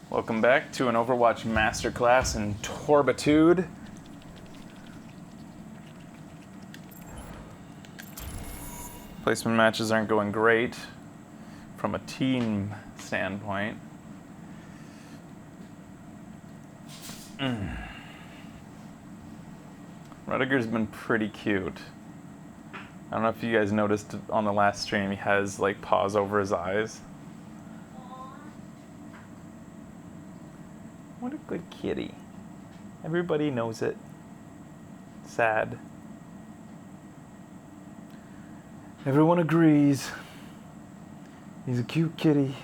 Welcome back to an Overwatch masterclass in Torbitude. Placement matches aren't going great from a team standpoint. Rudiger's been pretty cute. I don't know if you guys noticed on the last stream, he has like paws over his eyes. What a good kitty. Everybody knows it. Sad. Everyone agrees. He's a cute kitty.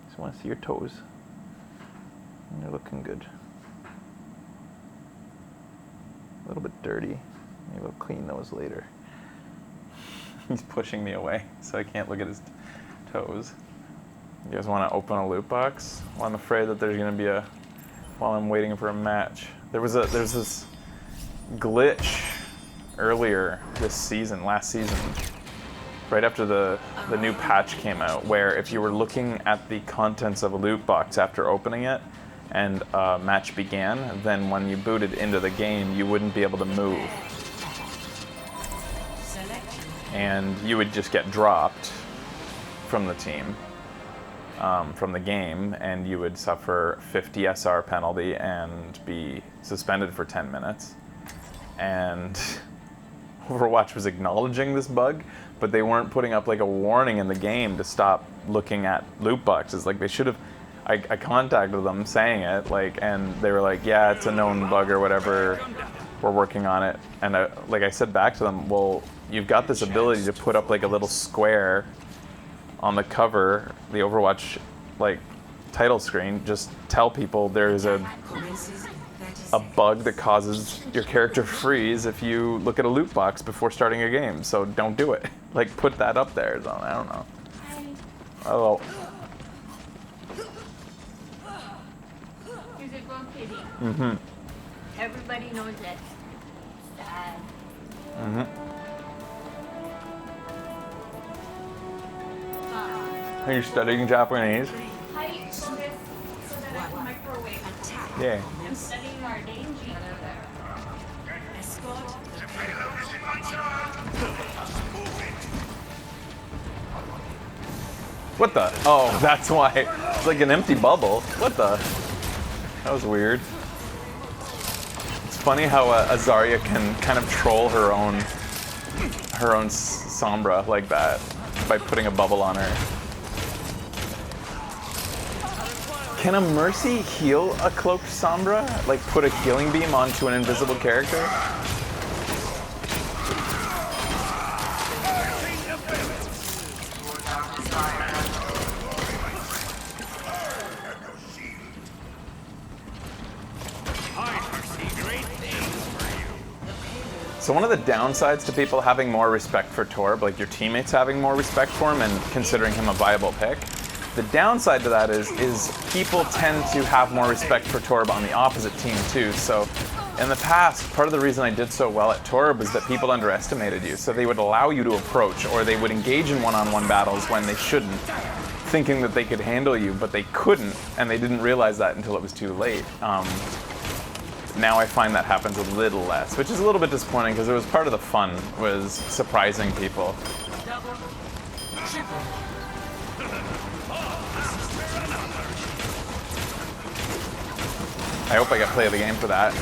Just want to see your toes. They're looking good. A little bit dirty. Maybe we'll clean those later. He's pushing me away, so I can't look at his toes. You guys want to open a loot box? Well, I'm afraid that there's going to be a, while I'm waiting for a match. There's this glitch earlier this season, last season, right after the new patch came out, where if you were looking at the contents of a loot box after opening it and a match began, then when you booted into the game, you wouldn't be able to move. And you would just get dropped from the team. From the game, and you would suffer 50 SR penalty and be suspended for 10 minutes. And Overwatch was acknowledging this bug, but they weren't putting up like a warning in the game to stop looking at loot boxes. Like they should have. I contacted them saying it, like, and they were like, "Yeah, it's a known bug or whatever. We're working on it." And like I said back to them, "Well, you've got this ability to put up like a little square on the cover, the Overwatch like title screen, just tell people there's a bug that causes your character to freeze if you look at a loot box before starting a game. So don't do it. Like put that up there." So, I don't know. Oh. Here's a little kitty. Mhm. Everybody knows it. Sad. Mhm. Are you studying Japanese? Hi, focus so that I can microwave. Yeah. I'm studying our danger. Escort. What the? Oh, that's why. It's like an empty bubble. What the? That was weird. It's funny how a Zarya can kind of troll her own Sombra like that by putting a bubble on her. Can a Mercy heal a cloaked Sombra? Like put a healing beam onto an invisible character? So one of the downsides to people having more respect for Torb, like your teammates having more respect for him and considering him a viable pick, the downside to that is people tend to have more respect for Torb on the opposite team too. So in the past, part of the reason I did so well at Torb is that people underestimated you. So they would allow you to approach, or they would engage in one-on-one battles when they shouldn't, thinking that they could handle you, but they couldn't, and they didn't realize that until it was too late. Now I find that happens a little less, which is a little bit disappointing because it was part of the fun, was surprising people. I hope I get play of the game for that.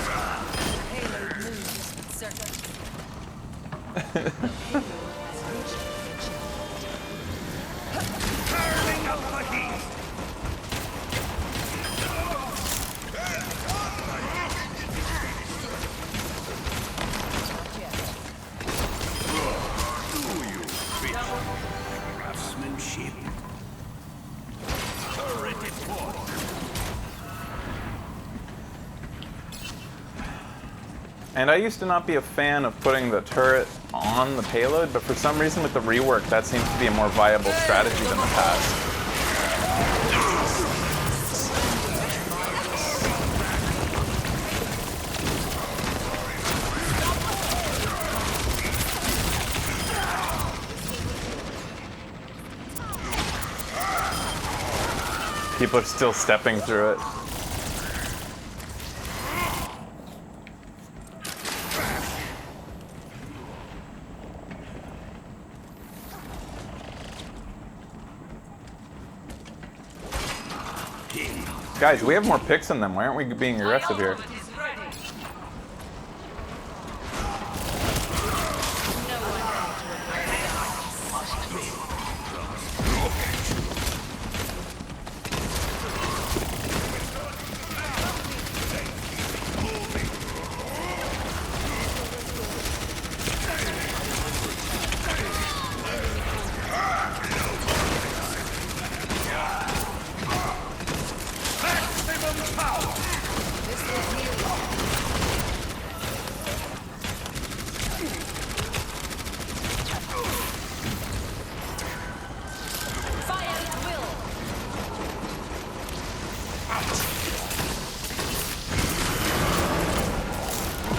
And I used to not be a fan of putting the turret on the payload, but for some reason with the rework, that seems to be a more viable strategy than the past. People are still stepping through it. Guys, we have more picks than them. Why aren't we being aggressive here?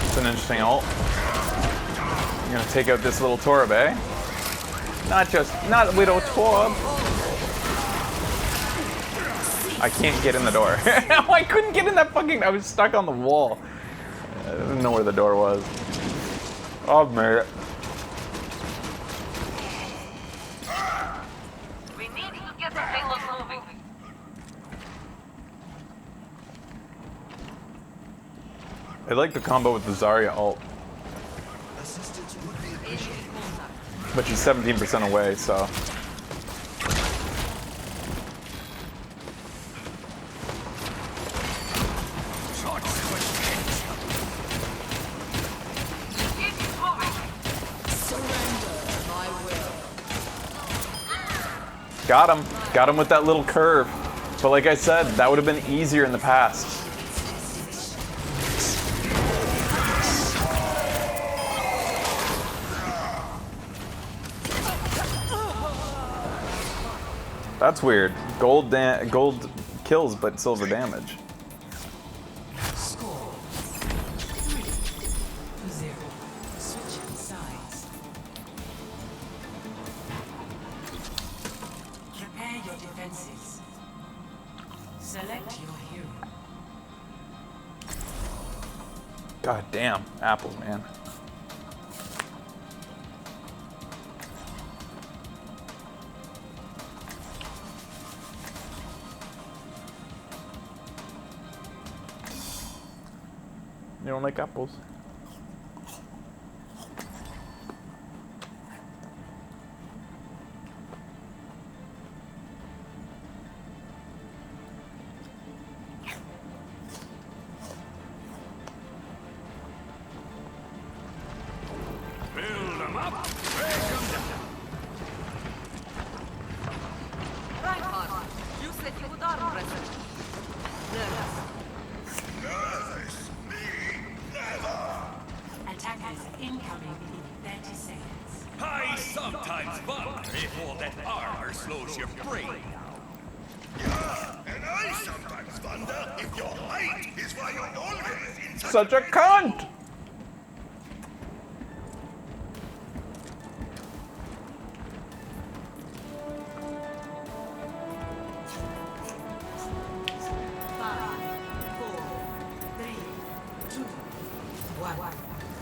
It's an interesting ult. I'm gonna take out this little Torb, eh? Not Widow Torb. I can't get in the door. I couldn't get in that fucking. I was stuck on the wall. I didn't know where the door was. Oh, man. We need to get the payload moving. I like the combo with the Zarya ult. But she's 17% away, so. Got him. Got him with that little curve. But like I said, that would have been easier in the past. That's weird. Gold kills, but silver damage. Score 3-0. Switching sides. Prepare your defenses. Select your hero. God damn, apples, man. You don't like apples? Build them up, break them down. Reinhardt, you said you would arm wrestle. Attackers incoming in 30 seconds. I sometimes wonder if all that armor slows your brain down. And I sometimes wonder if your height is why you're always in Such a cunt!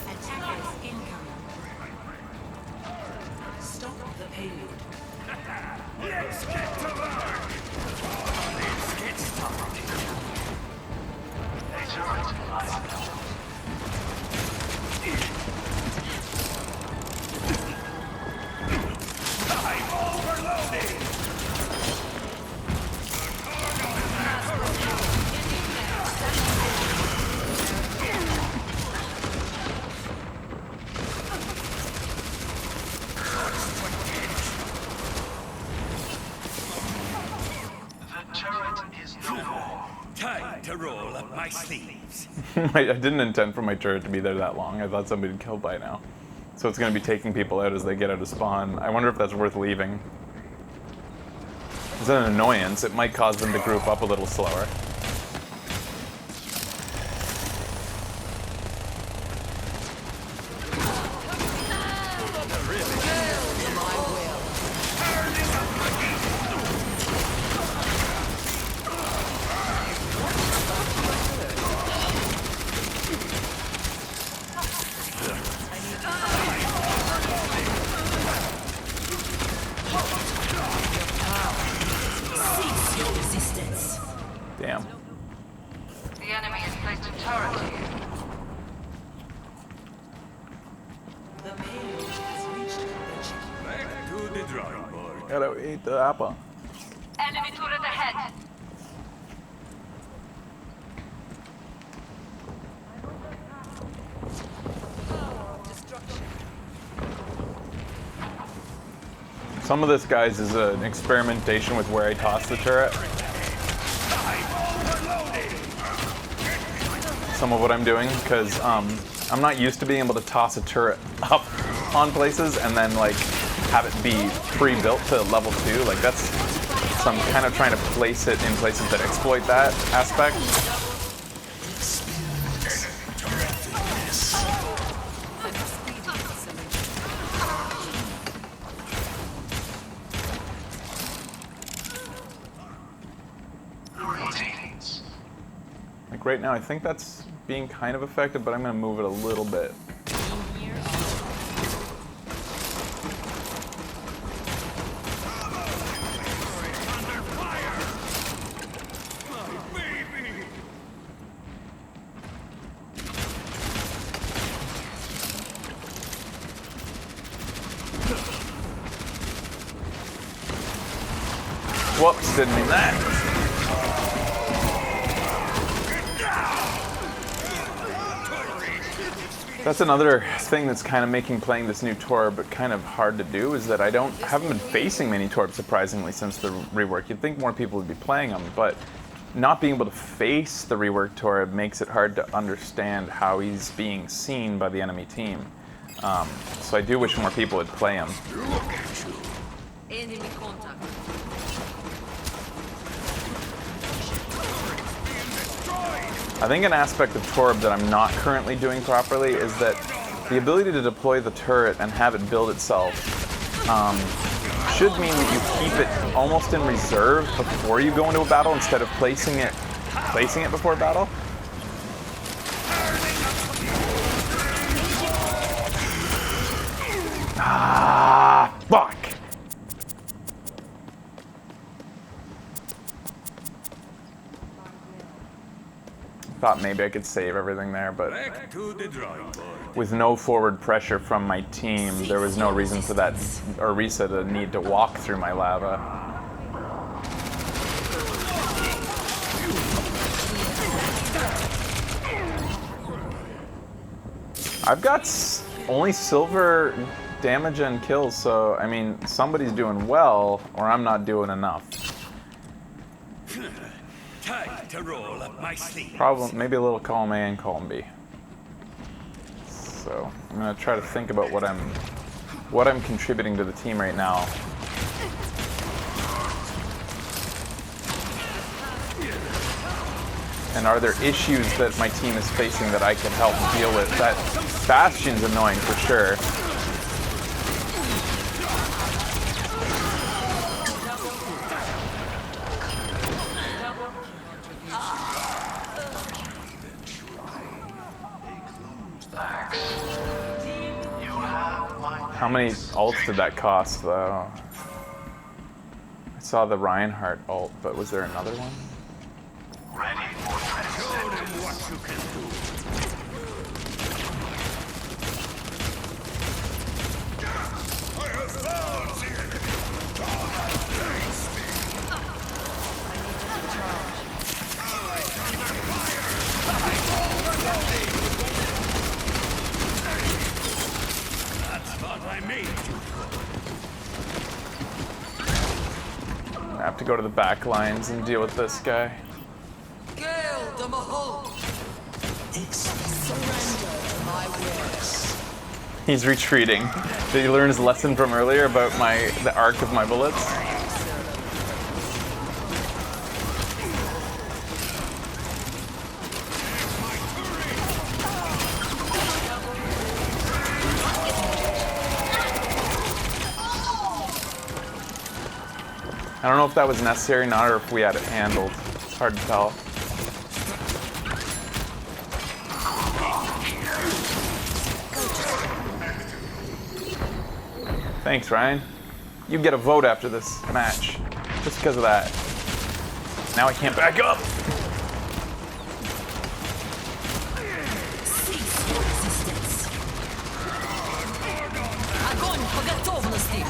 Attackers incoming. Stop the payload. Let's get to work! Let's get started. I'm overloading! Time to roll up my sleeves. I didn't intend for my turret to be there that long. I thought somebody would kill by now. So it's going to be taking people out as they get out of spawn. I wonder if that's worth leaving. It's an annoyance. It might cause them to group up a little slower. gotta eat the apple. Enemy turret ahead. Some of this, guys, is an experimentation with where I toss the turret. Some of what I'm doing, because I'm not used to being able to toss a turret up on places and then like have it be pre-built to level 2. Like that's, so I'm kind of trying to place it in places that exploit that aspect. Like right now, I think that's being kind of effective, but I'm going to move it a little bit. Whoops, didn't mean that. That's another thing that's kind of making playing this new Torb kind of hard to do, is that I haven't been facing many Torbs, surprisingly, since the rework. You'd think more people would be playing them, but not being able to face the reworked Torb makes it hard to understand how he's being seen by the enemy team. So I do wish more people would play him. Enemy contact. I think an aspect of Torb that I'm not currently doing properly is that the ability to deploy the turret and have it build itself should mean that you keep it almost in reserve before you go into a battle instead of placing it before battle. Ah, fuck! Thought maybe I could save everything there, but Back to the drawing board. with no forward pressure from my team, there was no reason for that Orisa to need to walk through my lava. I've got only silver damage and kills, so I mean, somebody's doing well, or I'm not doing enough. Time to roll up my sleeve. Problem, maybe a little column A and column B. So I'm gonna try to think about what I'm contributing to the team right now. And are there issues that my team is facing that I can help deal with? That Bastion's annoying for sure. How many ults did that cost, though? I saw the Reinhardt ult, but was there another one? Show them what you can do. I have found the enemy. Face me. That's what I made you for. I have to go to the back lines and deal with this guy. Kill the Mahal. Surrender to my will. He's retreating. Did he learn his lesson from earlier about the arc of my bullets? I don't know if that was necessary or not, or if we had it handled. It's hard to tell. Thanks, Ryan. You get a vote after this match, just because of that. Now I can't back up. Огонь по готовности.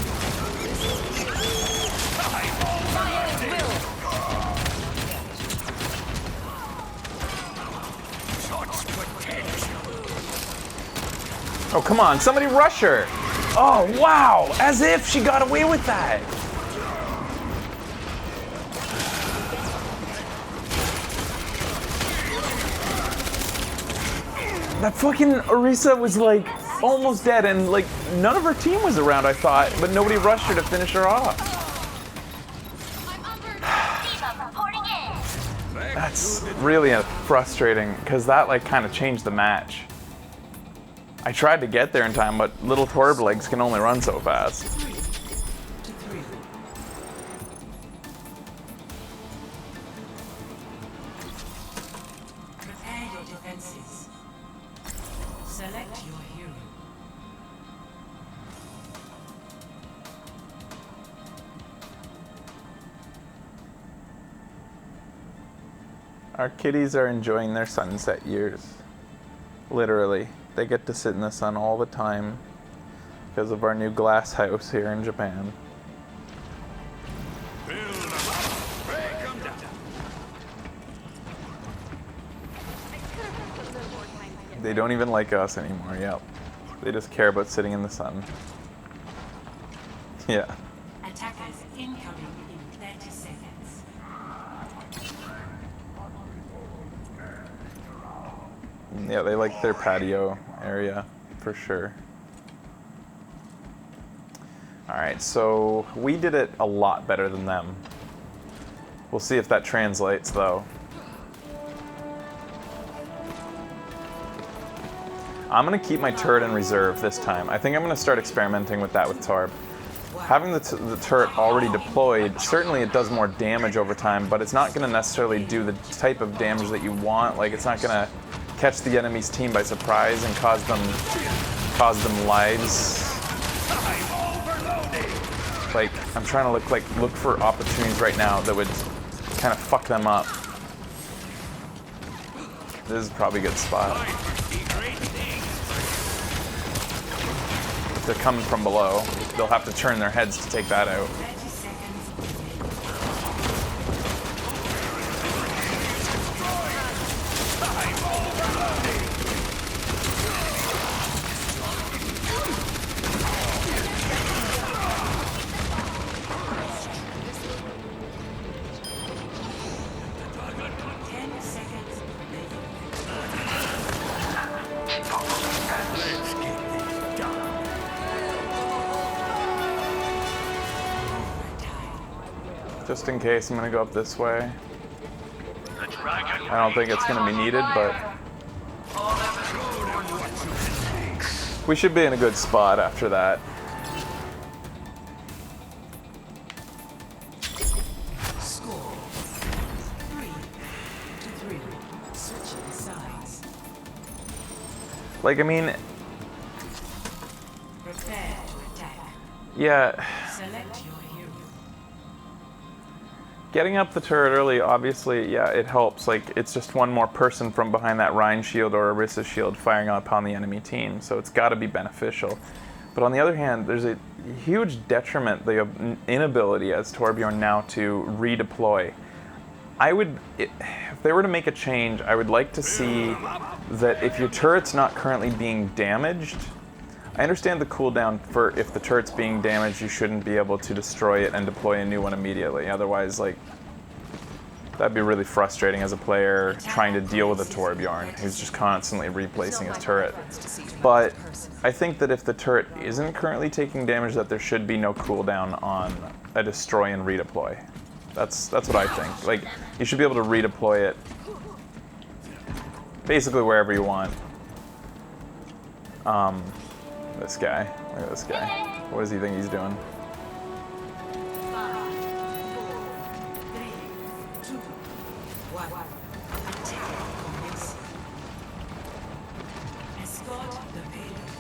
Oh, come on, somebody rush her! Oh, wow! As if she got away with that! That fucking Orisa was like almost dead, and like none of her team was around, I thought, but nobody rushed her to finish her off. That's really frustrating, because that like kind of changed the match. I tried to get there in time, but little Torb legs can only run so fast. Prepare your defenses. Select your hero. Our kitties are enjoying their sunset years. Literally. They get to sit in the sun all the time because of our new glass house here in Japan. Build 'em up, break 'em down. They don't even like us anymore, yep. They just care about sitting in the sun. Yeah. Attackers incoming in 30 seconds. Yeah, they like their patio area, for sure. Alright, so we did it a lot better than them. We'll see if that translates, though. I'm going to keep my turret in reserve this time. I think I'm going to start experimenting with that with Torb. Having the turret already deployed, certainly it does more damage over time, but it's not going to necessarily do the type of damage that you want. Like, it's not going to catch the enemy's team by surprise and cause them lives. Like, I'm trying to look for opportunities right now that would kind of fuck them up. This is probably a good spot. If they're coming from below, they'll have to turn their heads to take that out. 30 seconds. Just in case, I'm gonna go up this way. I don't think it's gonna be needed, but we should be in a good spot after that. Score 3-3. Switching sides. Like, I mean, Prepare to attack. yeah, Select your hero. getting up the turret early, obviously, yeah, it helps. Like, it's just one more person from behind that Rhine shield or Orisa shield firing upon the enemy team, so it's got to be beneficial. But on the other hand, there's a huge detriment, the inability as Torbjorn now to redeploy. If they were to make a change, I would like to see that if your turret's not currently being damaged, I understand the cooldown for if the turret's being damaged, you shouldn't be able to destroy it and deploy a new one immediately. Otherwise, like, that'd be really frustrating as a player trying to deal with a Torbjorn who's just constantly replacing his turret. But I think that if the turret isn't currently taking damage, that there should be no cooldown on a destroy and redeploy. That's what I think. Like, you should be able to redeploy it basically wherever you want. This guy. Look at this guy. What does he think he's doing? 5, 4, 3, 2, 1. Attack commencing. Escort the payload.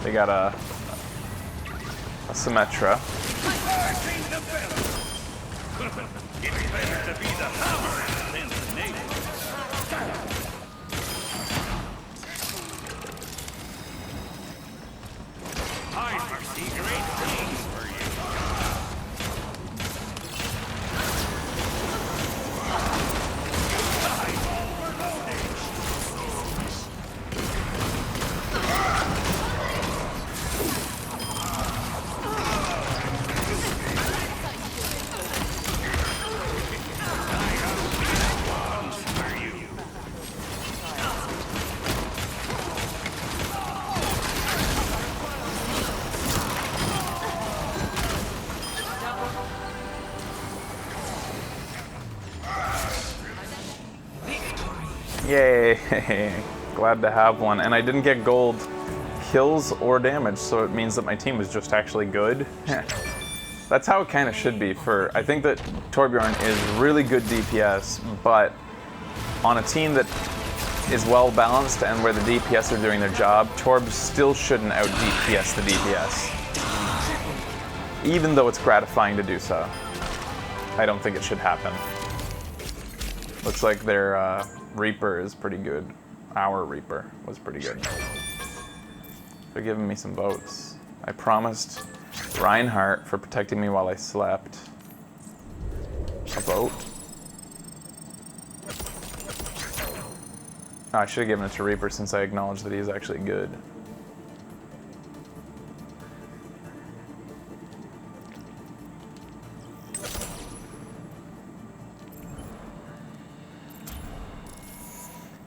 They got a Symmetra. It's better to be the hammer than the nail. I foresee great things for you. Yay! Glad to have one. And I didn't get gold kills or damage, so it means that my team was just actually good. That's how it kind of should be. I think that Torbjorn is really good DPS, but on a team that is well balanced and where the DPS are doing their job, Torb still shouldn't out DPS the DPS. Even though it's gratifying to do so. I don't think it should happen. Looks like their Reaper is pretty good. Our Reaper was pretty good. They're giving me some votes. I promised Reinhardt for protecting me while I slept a vote. Oh, I should have given it to Reaper since I acknowledged that he is actually good.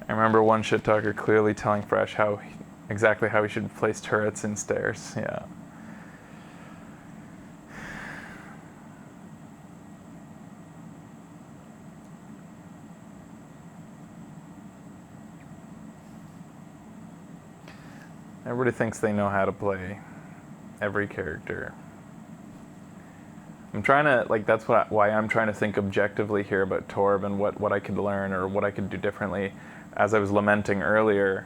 I remember one shit talker clearly telling Fresh exactly how he should place turrets in stairs. Yeah. Everybody thinks they know how to play every character. I'm trying to, like, that's why I'm trying to think objectively here about Torb and what I could learn or what I could do differently. As I was lamenting earlier,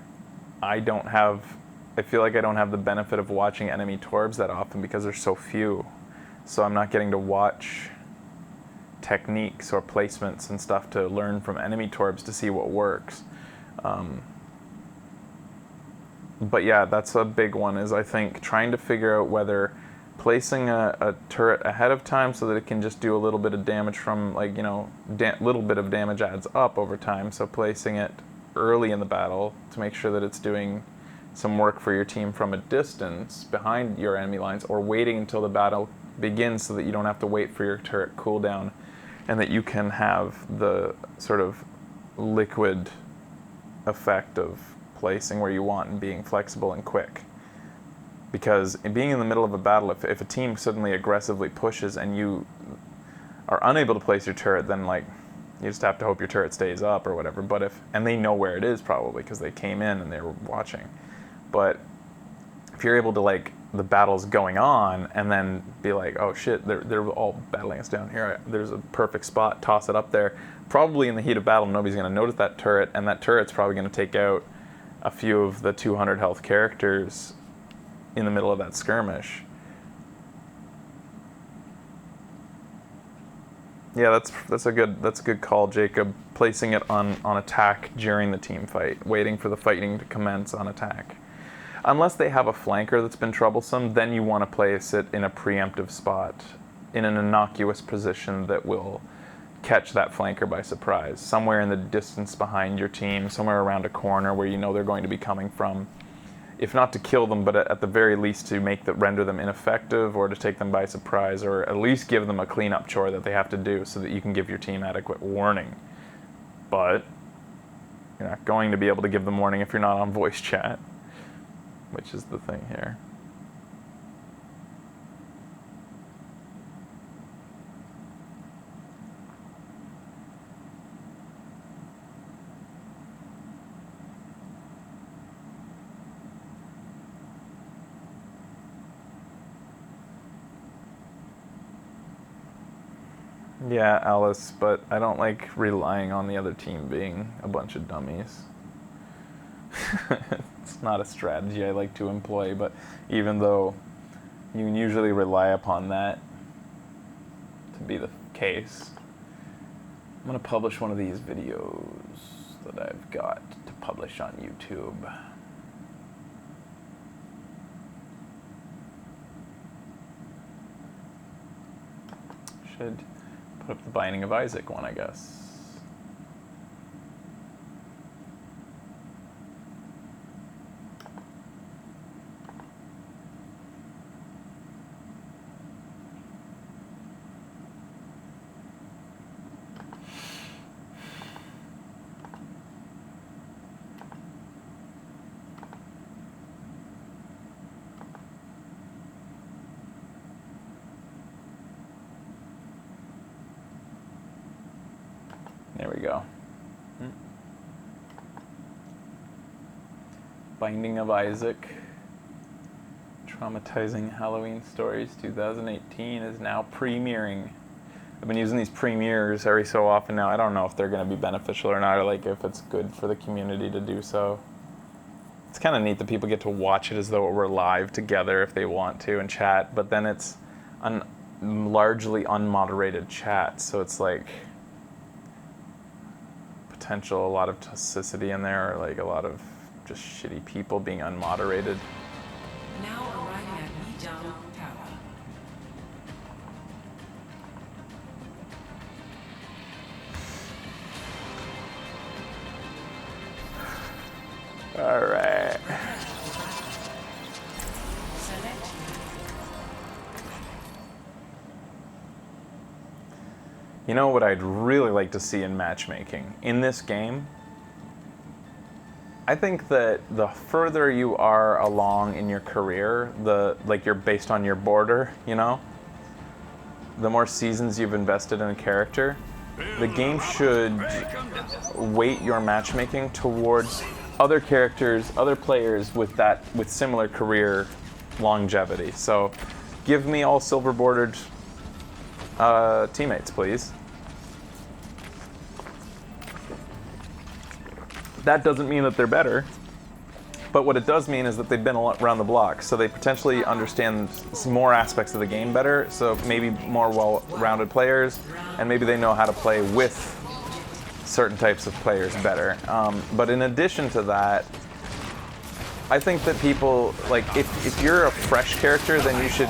I feel like I don't have the benefit of watching enemy Torbs that often because there's so few. So I'm not getting to watch techniques or placements and stuff to learn from enemy Torbs to see what works. But yeah, that's a big one, is I think trying to figure out whether placing a turret ahead of time so that it can just do a little bit of damage from, like, you know, little bit of damage adds up over time. So placing it early in the battle to make sure that it's doing some work for your team from a distance behind your enemy lines, or waiting until the battle begins so that you don't have to wait for your turret cooldown and that you can have the sort of liquid effect of placing where you want and being flexible and quick. Because being in the middle of a battle, if a team suddenly aggressively pushes and you are unable to place your turret, then, like, you just have to hope your turret stays up or whatever. But and they know where it is probably because they came in and they were watching. But if you're able to, like, the battle's going on and then be like, oh shit, they're all battling us down here. There's a perfect spot, toss it up there. Probably in the heat of battle, nobody's going to notice that turret, and that turret's probably going to take out a few of the 200 health characters in the middle of that skirmish. Yeah, that's a good call, Jacob. Placing it on attack during the team fight, waiting for the fighting to commence on attack. Unless they have a flanker that's been troublesome, then you want to place it in a preemptive spot, in an innocuous position that will catch that flanker by surprise. Somewhere in the distance behind your team, somewhere around a corner where you know they're going to be coming from. If not to kill them, but at the very least to render them ineffective, or to take them by surprise, or at least give them a cleanup chore that they have to do so that you can give your team adequate warning. But you're not going to be able to give them warning if you're not on voice chat, which is the thing here. Yeah, Alice, but I don't like relying on the other team being a bunch of dummies. It's not a strategy I like to employ, but even though you can usually rely upon that to be the case, I'm going to publish one of these videos that I've got to publish on YouTube. Should put up the Binding of Isaac one, I guess. There we go. Binding of Isaac. Traumatizing Halloween Stories 2018 is now premiering. I've been using these premieres every so often now. I don't know if they're going to be beneficial or not, or like if it's good for the community to do so. It's kind of neat that people get to watch it as though we're live together if they want to and chat, but then it's largely unmoderated chat, so it's like potential a lot of toxicity in there, or like a lot of just shitty people being unmoderated. Now arriving at Midang Tower. All right. Select. You know what I'd really like to see in matchmaking in this game? I think that the further you are along in your career, like you're based on your border, you know? The more seasons you've invested in a character, the game should weight your matchmaking towards other characters, other players with similar career longevity. So give me all silver bordered teammates, please. That doesn't mean that they're better, but what it does mean is that they've been around the block, so they potentially understand some more aspects of the game better, so maybe more well-rounded players, and maybe they know how to play with certain types of players better. But in addition to that, I think that people, like, if you're a fresh character, then you should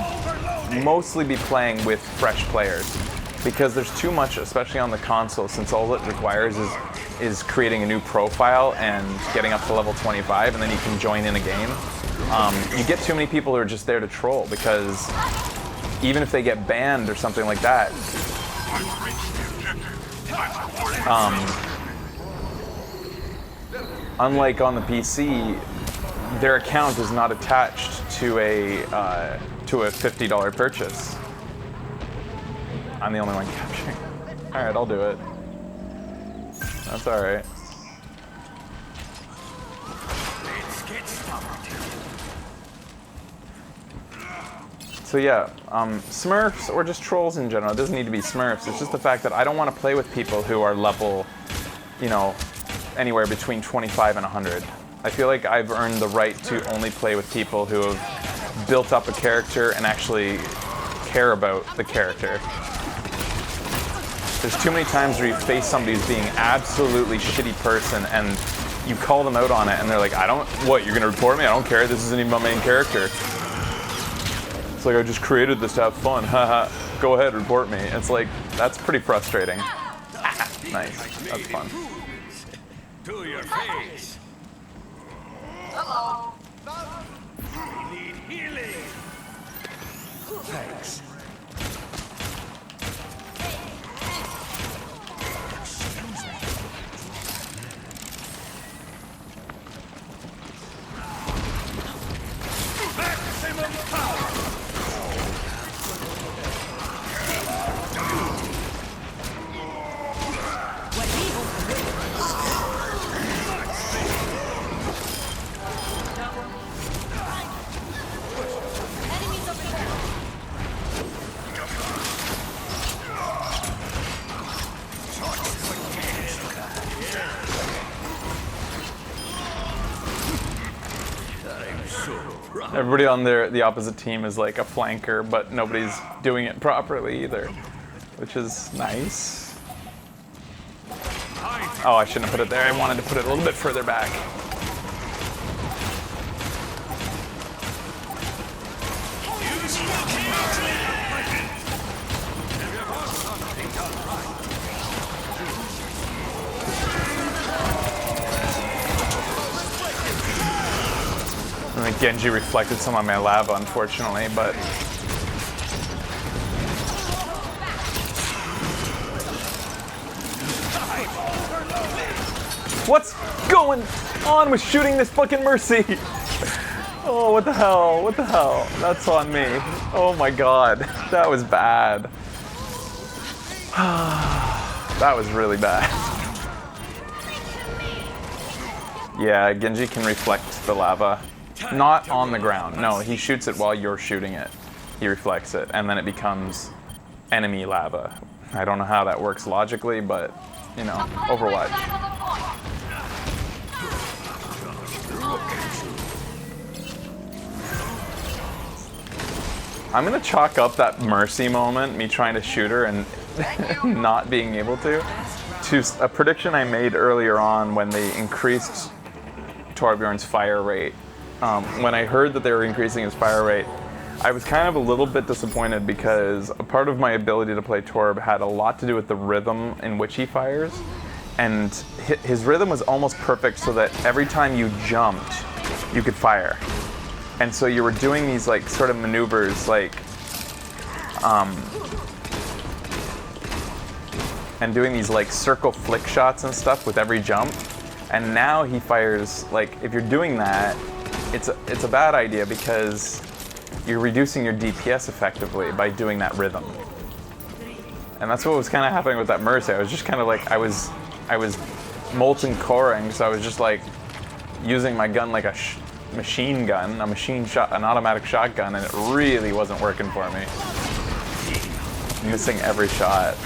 mostly be playing with fresh players, because there's too much, especially on the console, since all it requires is creating a new profile and getting up to level 25, and then you can join in a game. You get too many people who are just there to troll, because even if they get banned or something like that, unlike on the PC, their account is not attached to a $50 purchase. I'm the only one capturing. All right, I'll do it. That's all right. Let's get started. So yeah, Smurfs or just trolls in general. It doesn't need to be Smurfs. It's just the fact that I don't want to play with people who are level, you know, anywhere between 25 and 100. I feel like I've earned the right to only play with people who have built up a character and actually care about the character. There's too many times where you face somebody who's being absolutely shitty person and you call them out on it and they're like, what, you're gonna report me? I don't care, this isn't even my main character. It's like, I just created this to have fun, haha, go ahead, report me. It's like, that's pretty frustrating. Nice, that's fun. To your face. Hello. Need healing. Thanks. Maximum power. Everybody on the opposite team is like a flanker, but nobody's doing it properly either, which is nice. Oh, I shouldn't have put it there. I wanted to put it a little bit further back. I think Genji reflected some on my lava, unfortunately, but what's going on with shooting this fucking Mercy? Oh, what the hell? What the hell? That's on me. Oh my god. That was bad. That was really bad. Yeah, Genji can reflect the lava. Not on the ground. No, he shoots it while you're shooting it. He reflects it, and then it becomes enemy lava. I don't know how that works logically, but, you know, Overwatch. I'm gonna chalk up that Mercy moment, me trying to shoot her and not being able to a prediction I made earlier on when they increased Torbjorn's fire rate. When I heard that they were increasing his fire rate, I was kind of a little bit disappointed because a part of my ability to play Torb had a lot to do with the rhythm in which he fires. And his rhythm was almost perfect so that every time you jumped, you could fire. And so you were doing these like sort of maneuvers like, and doing these like circle flick shots and stuff with every jump. And now he fires, like if you're doing that, it's a bad idea because you're reducing your DPS effectively by doing that rhythm. And that's what was kind of happening with that Mercy. I was just kind of like, I was molten coring, so I was just like using my gun like a machine gun, an automatic shotgun, and it really wasn't working for me. Missing every shot.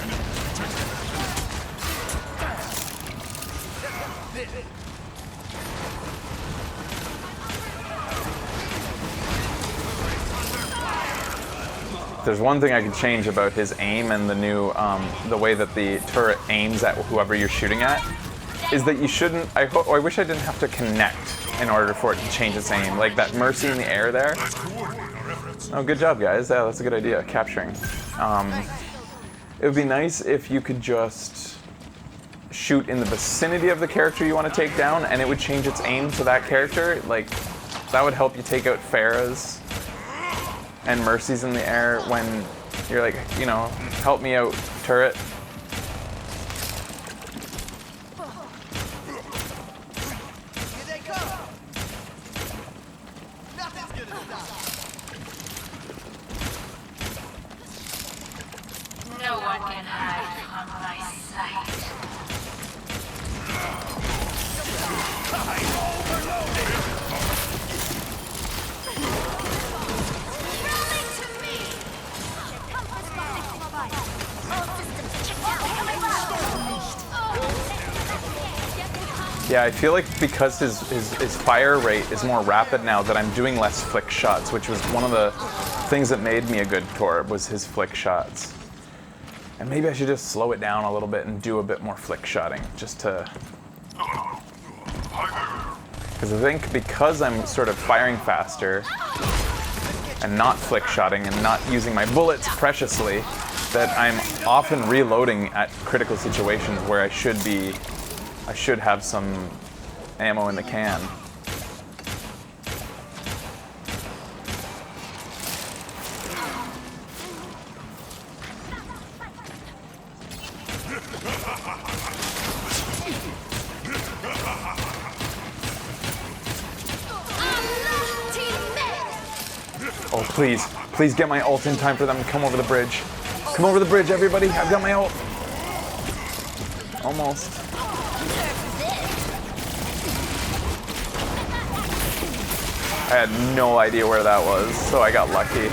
There's one thing I could change about his aim and the new, the way that the turret aims at whoever you're shooting at, is that you shouldn't, I wish I didn't have to connect in order for it to change its aim. Like that Mercy in the air there. Oh, good job, guys. Yeah, that's a good idea, capturing. It would be nice if you could just shoot in the vicinity of the character you want to take down and it would change its aim to that character. Like, that would help you take out Pharah's and Mercy's in the air when you're like, you know, help me out, turret. Here they come. Nothing's gonna stop. No one can hide from my sight. Yeah, I feel like because his fire rate is more rapid now that I'm doing less flick shots, which was one of the things that made me a good Torb, was his flick shots. And maybe I should just slow it down a little bit and do a bit more flick shotting, just to... Because I think because I'm sort of firing faster and not flick shotting and not using my bullets preciously, that I'm often reloading at critical situations where I should have some ammo in the can. Oh, please get my ult in time for them to come over the bridge. Come over the bridge, everybody. I've got my ult. Almost. I had no idea where that was, so I got lucky.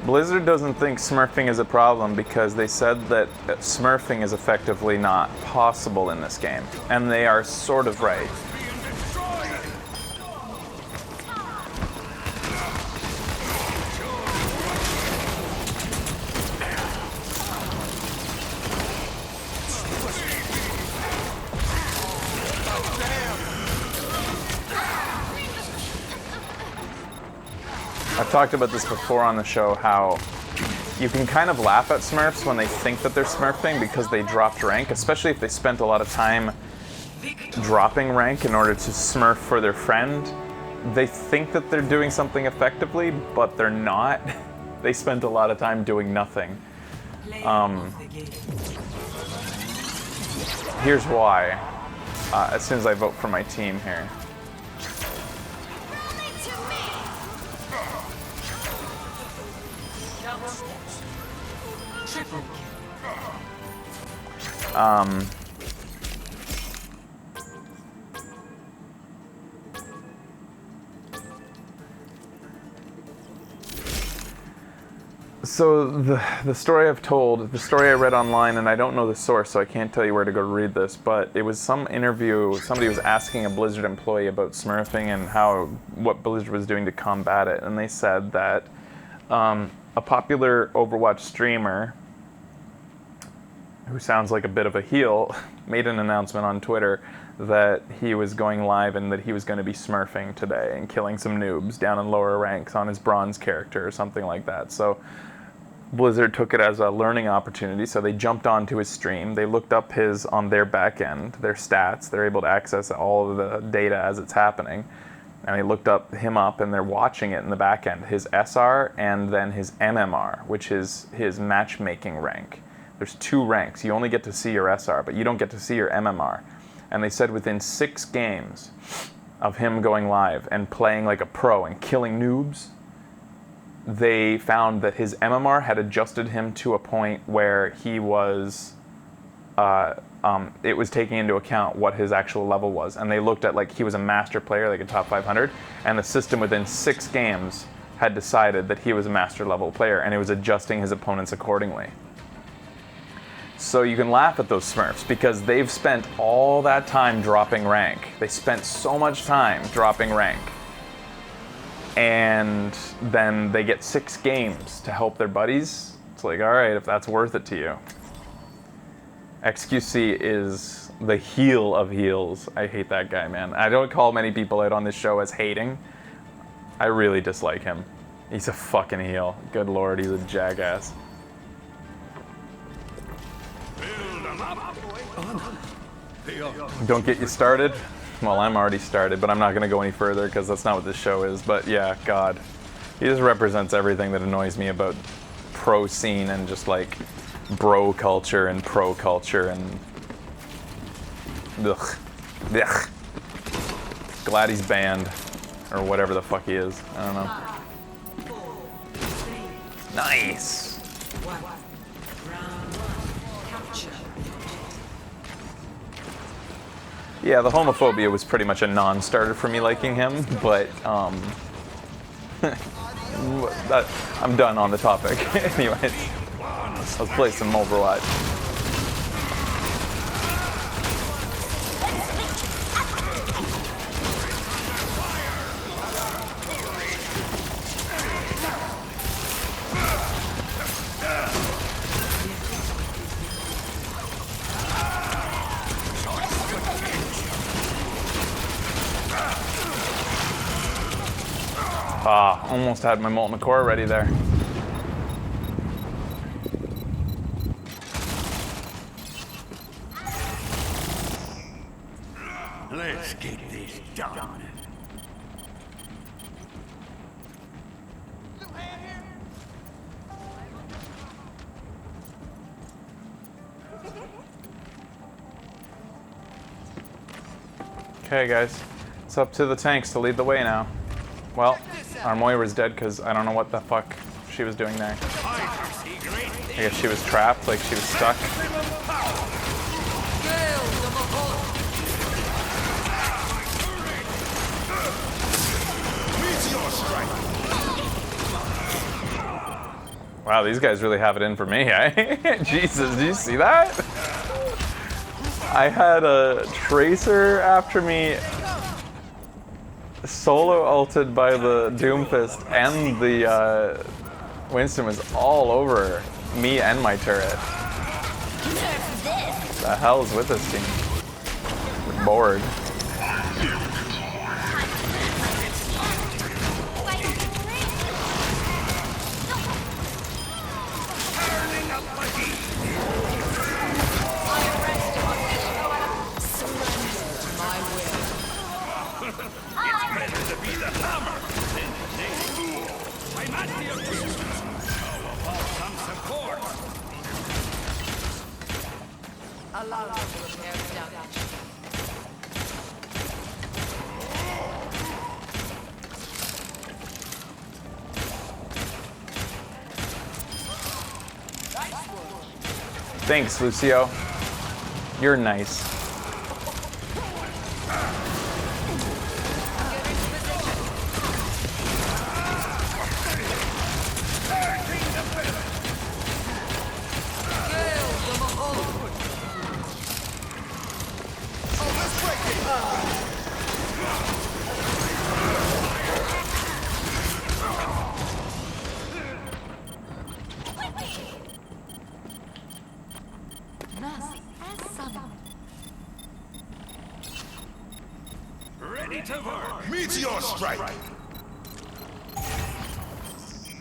Blizzard doesn't think smurfing is a problem because they said that smurfing is effectively not possible in this game, and they are sort of right. I've talked about this before on the show, how you can kind of laugh at Smurfs when they think that they're smurfing because they dropped rank, especially if they spent a lot of time dropping rank in order to smurf for their friend. They think that they're doing something effectively, but they're not. They spent a lot of time doing nothing. Here's why. As soon as I vote for my team here. Triple kill. So the story I've told, the story I read online, and I don't know the source, so I can't tell you where to go to read this, but it was some interview, somebody was asking a Blizzard employee about smurfing and what Blizzard was doing to combat it, and they said that a popular Overwatch streamer, who sounds like a bit of a heel, made an announcement on Twitter that he was going live and that he was going to be smurfing today and killing some noobs down in lower ranks on his bronze character or something like that. So Blizzard took it as a learning opportunity, so they jumped onto his stream. They looked up on their back end, their stats. They're able to access all of the data as it's happening. And they looked him up, and they're watching it in the back end, his SR and then his MMR, which is his matchmaking rank. There's 2 ranks. You only get to see your SR, but you don't get to see your MMR. And they said within 6 games of him going live and playing like a pro and killing noobs, they found that his MMR had adjusted him to a point where he was, it was taking into account what his actual level was. And they looked at, like, he was a master player, like a top 500, and the system within 6 games had decided that he was a master level player, and it was adjusting his opponents accordingly. So you can laugh at those Smurfs because they've spent all that time dropping rank. They spent so much time dropping rank. And then they get 6 games to help their buddies. It's like, all right, if that's worth it to you. XQC is the heel of heels. I hate that guy, man. I don't call many people out on this show as hating. I really dislike him. He's a fucking heel. Good lord, he's a jackass. Don't get you started. Well, I'm already started, but I'm not going to go any further because that's not what this show is. But yeah, God. He just represents everything that annoys me about pro scene and just like bro culture and pro culture and ugh. Ugh. Glad he's banned or whatever the fuck he is. I don't know. 5, 4, 3, Nice. 1. Round 1. Capture. Yeah, the homophobia was pretty much a non-starter for me liking him, but I'm done on the topic. Anyways, let's play some Overwatch. Almost had my molten core ready there. Let's get this done. Okay, guys, it's up to the tanks to lead the way now. Well, our Moira's dead because I don't know what the fuck she was doing there. I guess she was trapped, like she was stuck. Wow, these guys really have it in for me, eh? Jesus, did you see that? I had a Tracer after me, solo ulted by the Doomfist, and the Winston was all over me and my turret. The hell's with this team? We're bored. Allow them to repair. Thanks, Lucio. You're nice. Ready to work. Meteor strike. I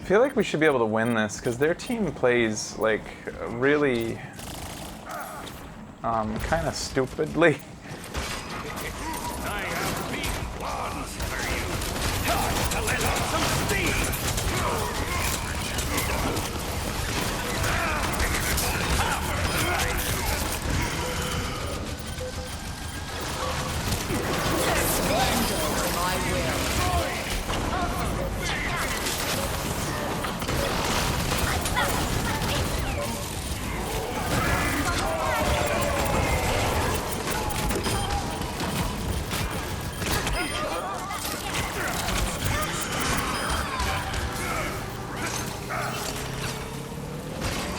feel like we should be able to win this because their team plays like really kind of stupidly. I have big plans for you. Time to let off some steam.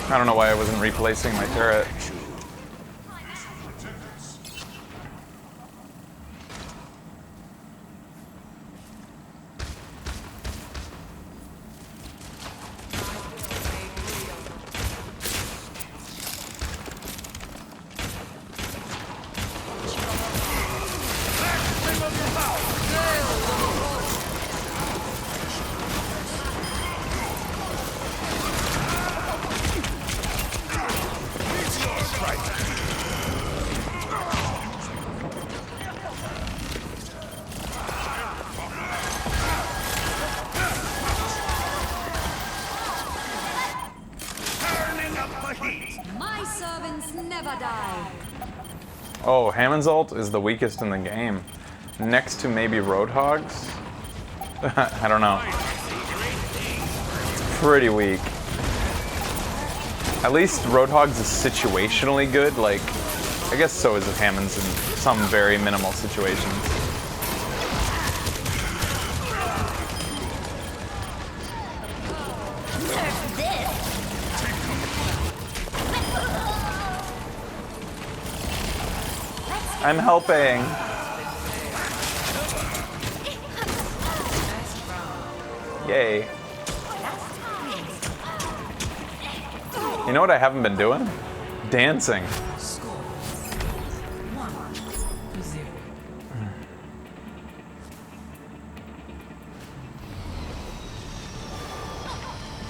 I don't know why I wasn't replacing my turret. My servants never die. Oh, Hammond's ult is the weakest in the game. Next to maybe Roadhog's? I don't know. It's pretty weak. At least Roadhog's is situationally good. Like, I guess so is Hammond's in some very minimal situations. I'm helping. Yay. You know what I haven't been doing? Dancing.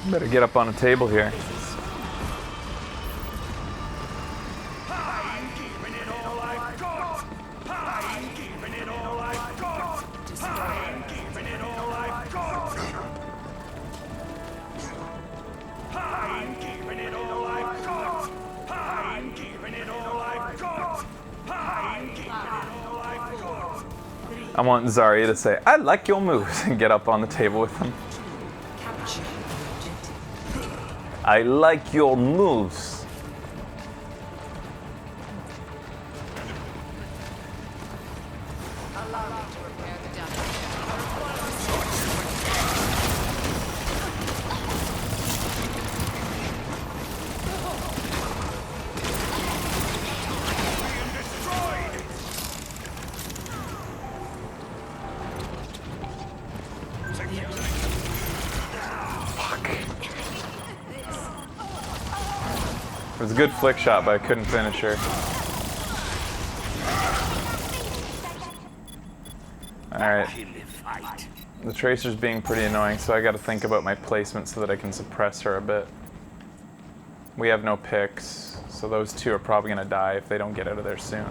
Better get up on a table here. I want Zarya to say, I like your moves, and get up on the table with him. I like your moves. It was a good flick shot, but I couldn't finish her. Alright. The Tracer's being pretty annoying, so I gotta think about my placement so that I can suppress her a bit. We have no picks, so those two are probably gonna die if they don't get out of there soon.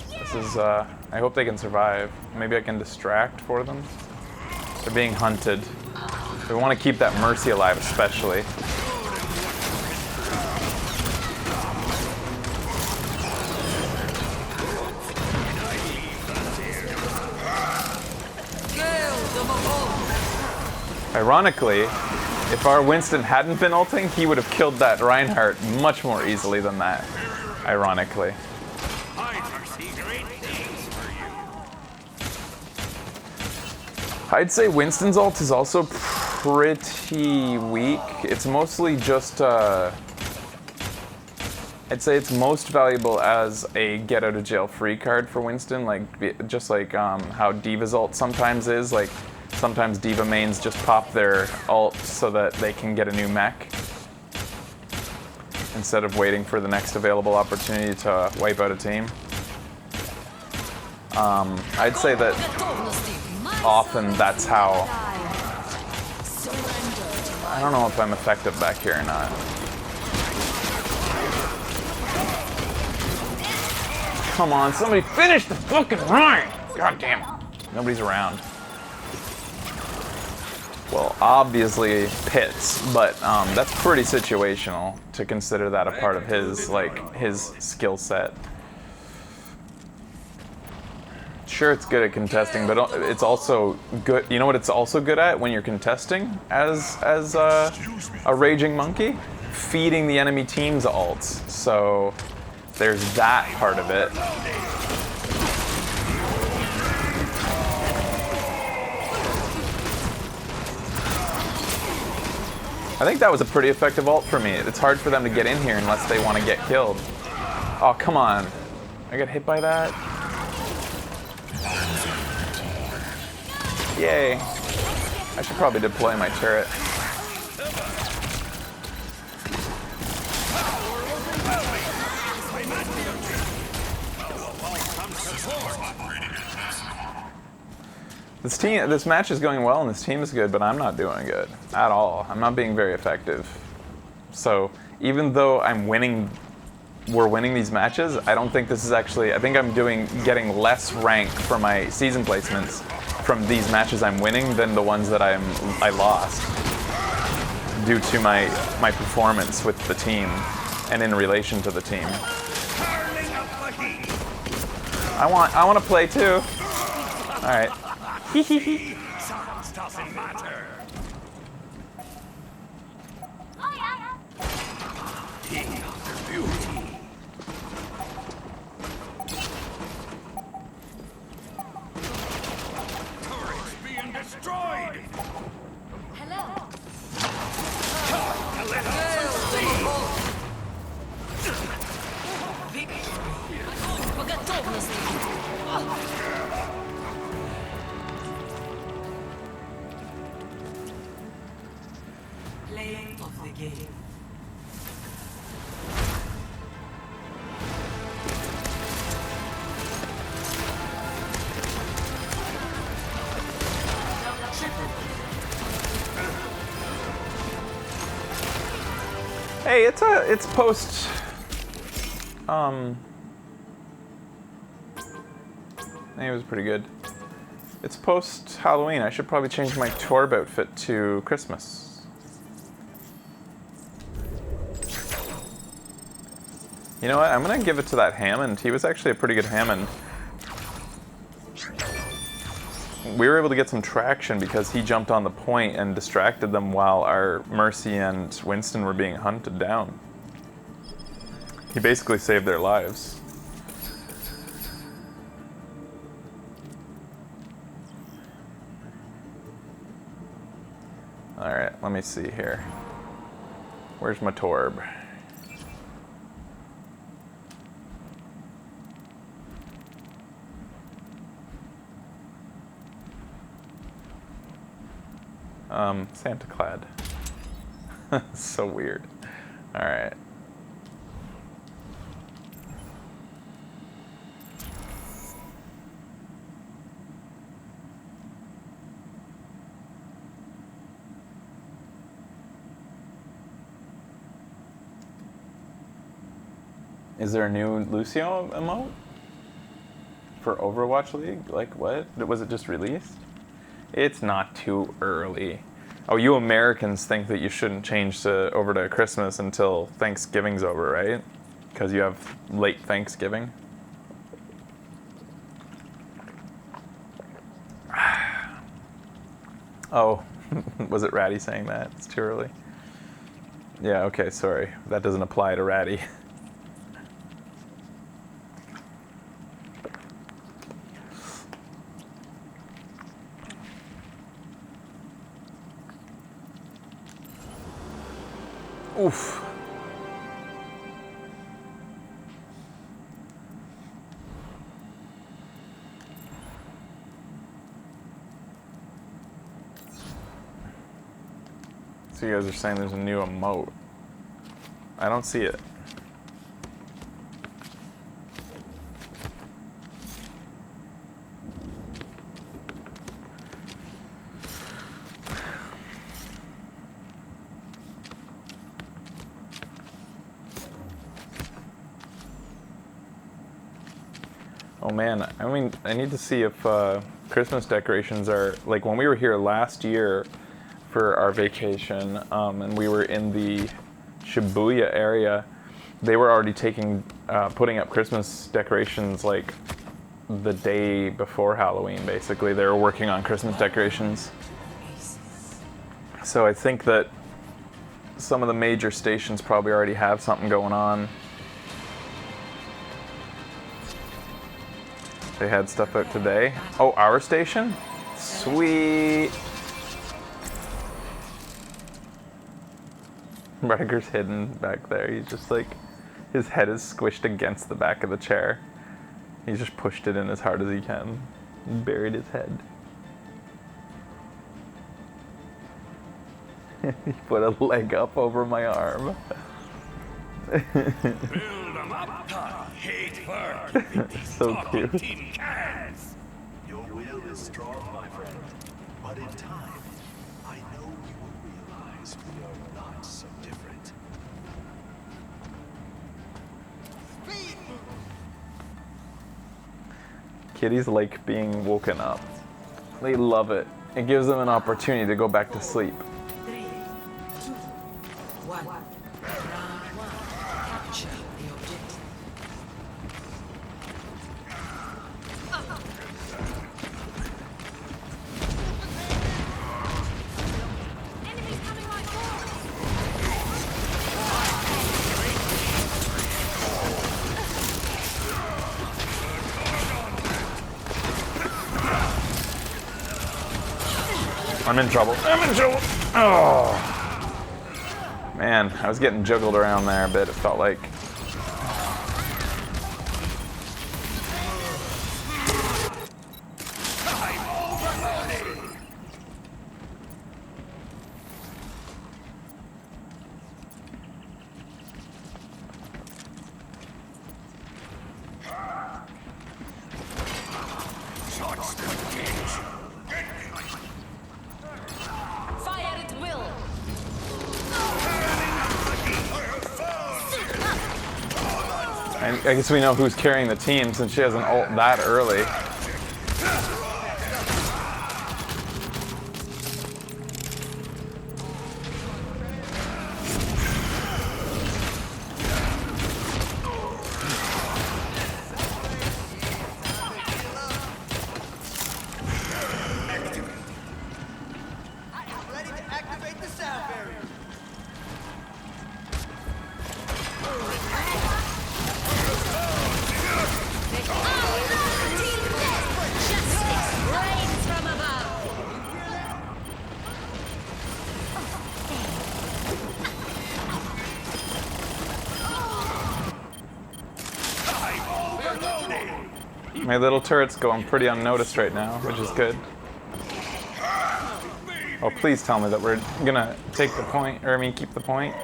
This is, I hope they can survive. Maybe I can distract for them. They're being hunted. We want to keep that Mercy alive, especially. Ironically, If our Winston hadn't been ulting, he would have killed that Reinhardt much more easily than that, ironically. I foresee great things for you. I'd say Winston's ult is also pretty weak. It's mostly just, I'd say it's most valuable as a get out of jail free card for Winston, just like how D.Va's ult sometimes is. Like sometimes D.Va mains just pop their ult so that they can get a new mech instead of waiting for the next available opportunity to wipe out a team. I'd say that often that's how. I don't know if I'm effective back here or not. Come on, somebody finish the fucking run! God damn it. Nobody's around. Well, obviously Pitts, but that's pretty situational to consider that a part of his, his skill set. Sure, it's good at contesting, but it's also good. You know what it's also good at when you're contesting as a raging monkey? Feeding the enemy team's ults. So there's that part of it. I think that was a pretty effective ult for me. It's hard for them to get in here unless they want to get killed. Oh, come on. I got hit by that? Yay. I should probably deploy my turret. This match is going well and this team is good, but I'm not doing good at all. I'm not being very effective. So even though we're winning these matches, I don't think this is actually, I think I'm getting less rank for my season placements from these matches I'm winning than the ones that I lost due to my performance with the team and in relation to the team. I want to play too. All right. Size doesn't matter. King of the beauty. Turrets being destroyed. Hello. По готовности. Play of the game. Hey, it's post. It was pretty good. It's post Halloween. I should probably change my Torb outfit to Christmas. You know what? I'm gonna give it to that Hammond. He was actually a pretty good Hammond. We were able to get some traction because he jumped on the point and distracted them while our Mercy and Winston were being hunted down. He basically saved their lives. Alright, let me see here. Where's my Torb? Santa Clad. So weird. Alright. Is there a new Lucio emote? For Overwatch League? Like what? Was it just released? It's not too early. Oh, you Americans think that you shouldn't change over to Christmas until Thanksgiving's over, right? Because you have late Thanksgiving? Oh, Was it Ratty saying that? It's too early. Yeah, okay, sorry. That doesn't apply to Ratty. Oof. So you guys are saying there's a new emote. I don't see it. Oh man, I mean, I need to see if Christmas decorations are, like when we were here last year for our vacation, and we were in the Shibuya area, they were already putting up Christmas decorations like the day before Halloween, basically. They were working on Christmas decorations. So I think that some of the major stations probably already have something going on. They had stuff out today. Oh, our station? Sweet. Riker's hidden back there. He's just like, his head is squished against the back of the chair. He's just pushed it in as hard as he can and buried his head. He put a leg up over my arm. Build them up, hate first. So cute. Tin cans. Your will is strong, my friend. But in time, I know you will realize we are not so different. Speed boost. Kitties like being woken up. They love it. It gives them an opportunity to go back to sleep. 3, 2, 1. Round 1. Capture the objective. Enemies coming right for us. I'm in trouble. I'm in trouble. Oh. Man, I was getting juggled around there a bit, it felt like. Fire at will. I guess we know who's carrying the team since she has an ult that early. Ready to activate the sound barrier. Justice reigns from above. My little turret's going pretty unnoticed right now, which is good. Oh, please tell me that we're gonna take the point, or I mean, keep the point.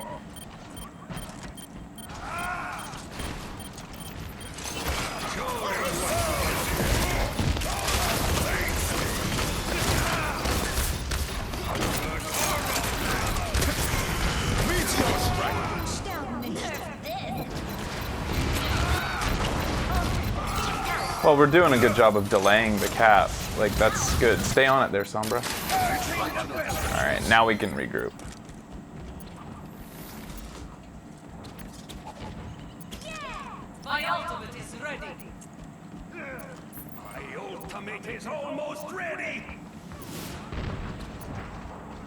Well, we're doing a good job of delaying the cap. Like, that's good. Stay on it there, Sombra. Alright, now we can regroup. My ultimate is ready. My ultimate is almost ready.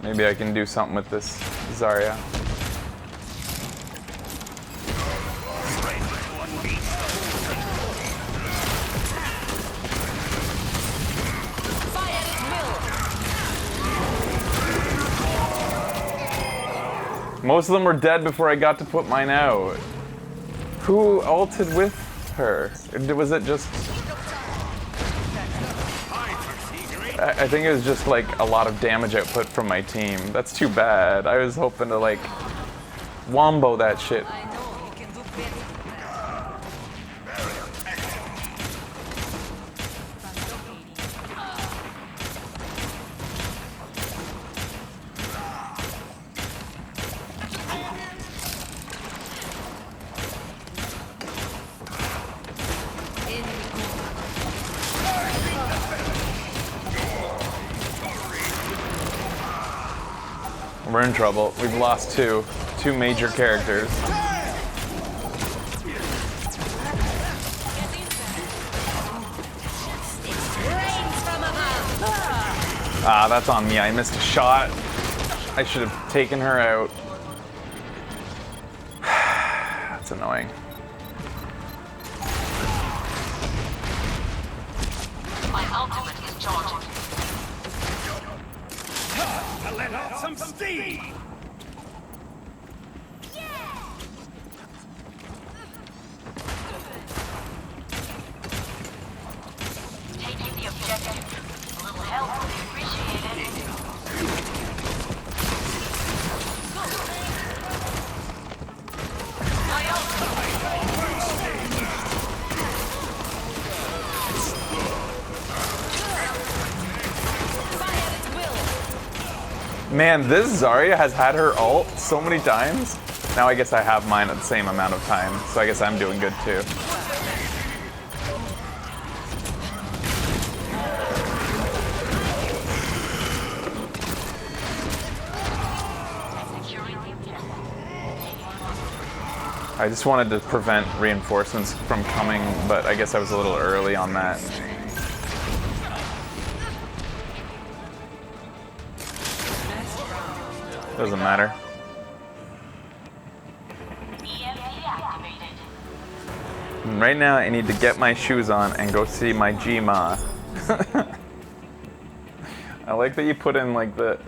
Maybe I can do something with this Zarya. Most of them were dead before I got to put mine out. Who ulted with her? Was it just... I think it was just like a lot of damage output from my team. That's too bad. I was hoping to like wombo that shit. I know you can do better. We're in trouble. We've lost two major characters. Ah, that's on me. I missed a shot. I should have taken her out. That's annoying. My ultimate is charging. Let off some steam! Taking the objective. A little help would be appreciated. My Man, this Zarya has had her ult so many times. Now I guess I have mine at the same amount of time, so I guess I'm doing good too. I just wanted to prevent reinforcements from coming, but I guess I was a little early on that. Doesn't matter. Right now I need to get my shoes on and go see my G-Ma. I like that you put in like the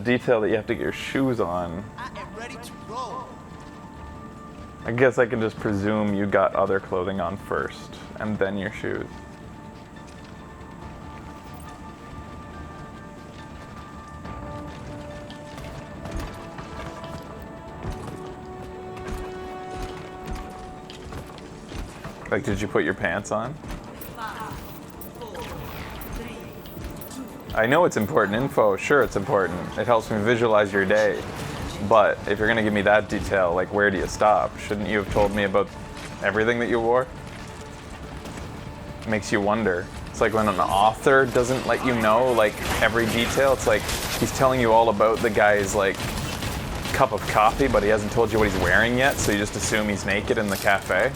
detail that you have to get your shoes on. I am ready to roll. I guess I can just presume you got other clothing on first and then your shoes. Like, did you put your pants on? I know it's important info. Sure, it's important. It helps me visualize your day. But if you're gonna give me that detail, like, where do you stop? Shouldn't you have told me about everything that you wore? It makes you wonder. It's like when an author doesn't let you know, like, every detail. It's like he's telling you all about the guy's, like, cup of coffee, but he hasn't told you what he's wearing yet, so you just assume he's naked in the cafe.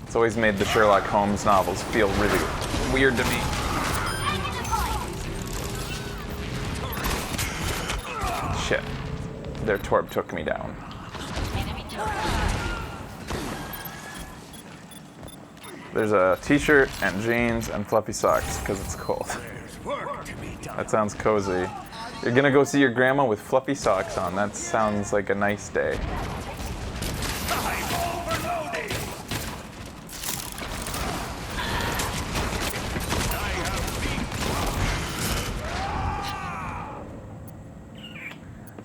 It's always made the Sherlock Holmes novels feel really weird to me. Shit. Their Torb took me down. There's a t-shirt and jeans and fluffy socks because it's cold. That sounds cozy. You're gonna go see your grandma with fluffy socks on. That sounds like a nice day.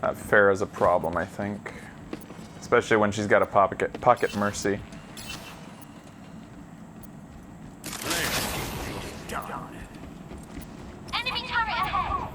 That Farah's a problem, I think. Especially when she's got a pocket mercy. Enemy turret ahead.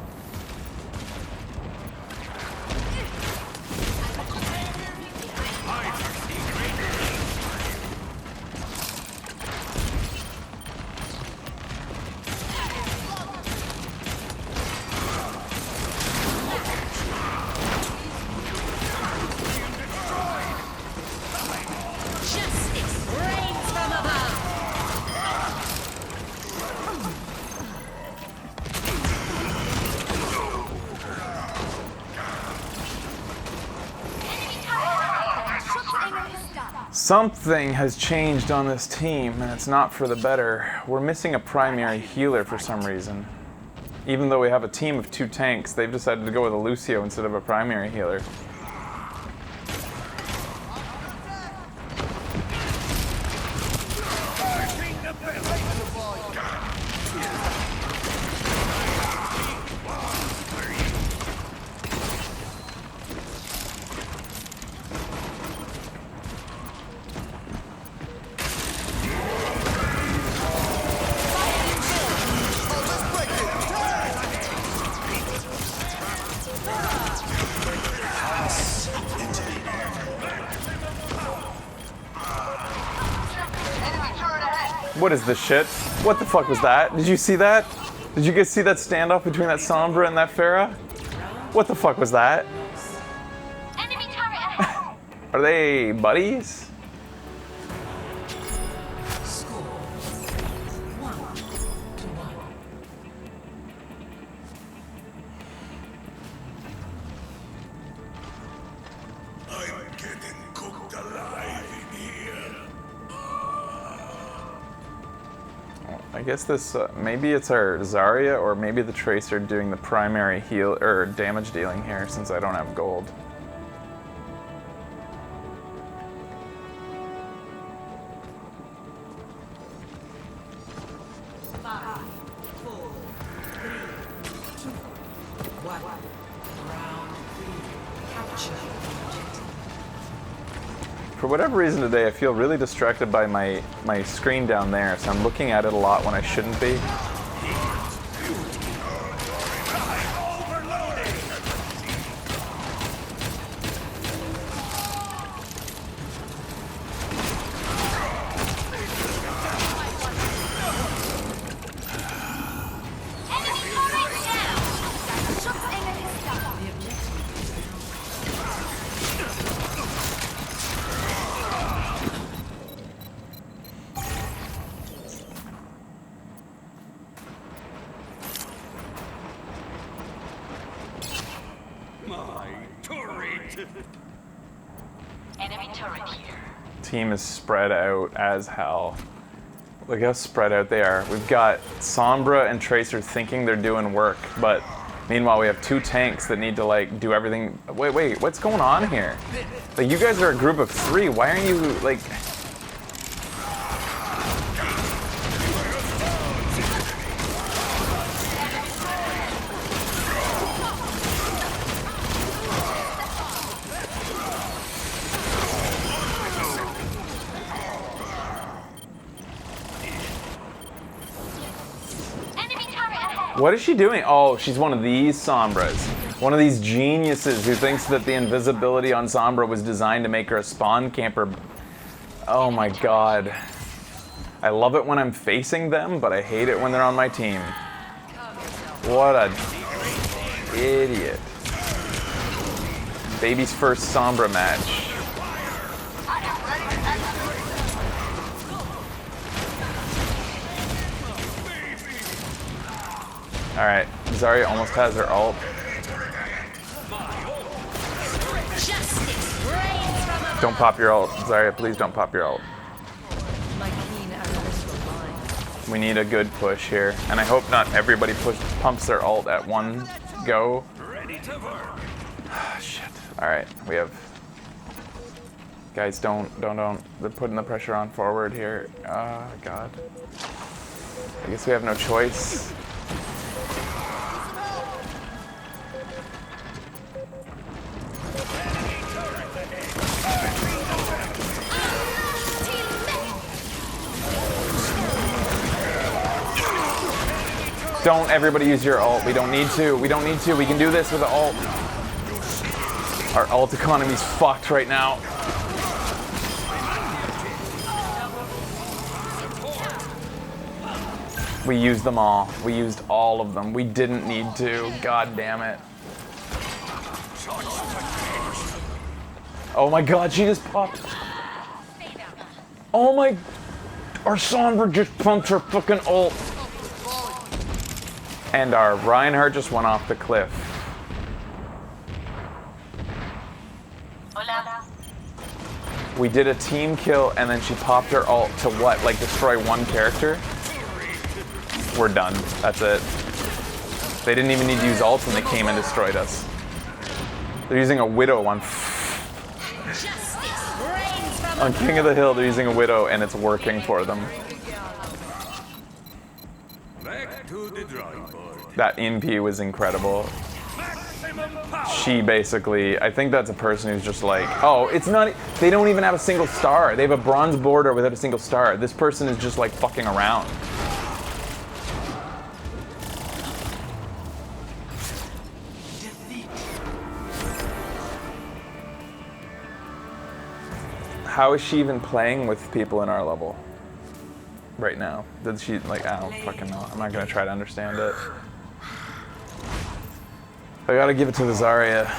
Justice reigns from above. Something has changed on this team, and it's not for the better. We're missing a primary healer for some reason. Even though we have a team of 2 tanks, they've decided to go with a Lucio instead of a primary healer. What is this shit? What the fuck was that? Did you see that? Did you guys see that standoff between that Sombra and that Pharah? What the fuck was that? Enemy turret ahead. Are they buddies? Score 1-1. I'm getting cooked alive in here. I guess this, maybe it's our Zarya or maybe the Tracer doing the primary heal or damage dealing here since I don't have gold. Five, 4, 3, 2, 1. Round 3. Capture objective. For whatever reason today, I feel really distracted by my screen down there, so I'm looking at it a lot when I shouldn't be. Enemy turret down. Schutzengel My turret! Enemy turret here. Team is spread out as hell. Look how spread out they are. We've got Sombra and Tracer thinking they're doing work, but meanwhile we have 2 tanks that need to like do everything. Wait, what's going on here? Like you guys are a group of 3. Why aren't you like? Enemy turret ahead. What is she doing? Oh, she's one of these Sombras. One of these geniuses who thinks that the invisibility on Sombra was designed to make her a spawn camper. Oh my god. I love it when I'm facing them, but I hate it when they're on my team. What a idiot. Baby's first Sombra match. Alright, Zarya almost has her ult. Justice reigns from above. Don't pop your ult. Zarya, please don't pop your ult. My keen arrows will bind. We need a good push here. And I hope not everybody pumps their ult at one go. Ready to work! Shit. Alright, we have... Guys, don't. They're putting the pressure on forward here. God. I guess we have no choice. Don't everybody use your ult. We don't need to. We don't need to. We can do this with the ult. Our ult economy's fucked right now. We used them all. We used all of them. We didn't need to. God damn it. Oh my god, she just popped. Oh my... Our Sombra just pumped her fucking ult. And our Reinhardt just went off the cliff. Hola. We did a team kill, and then she popped her ult to what? Like destroy one character? We're done. That's it. They didn't even need to use ults, and they came and destroyed us. They're using a Widow on King of the Hill. They're using a Widow, and it's working for them. Back to the drawing board. That MP was incredible. She basically, I think that's a person who's just like, oh, it's not, they don't even have a single star. They have a bronze border without a single star. This person is just like fucking around. How is she even playing with people in our level right now? Did she, like, I don't fucking know. I'm not gonna try to understand it. I gotta give it to the Zarya.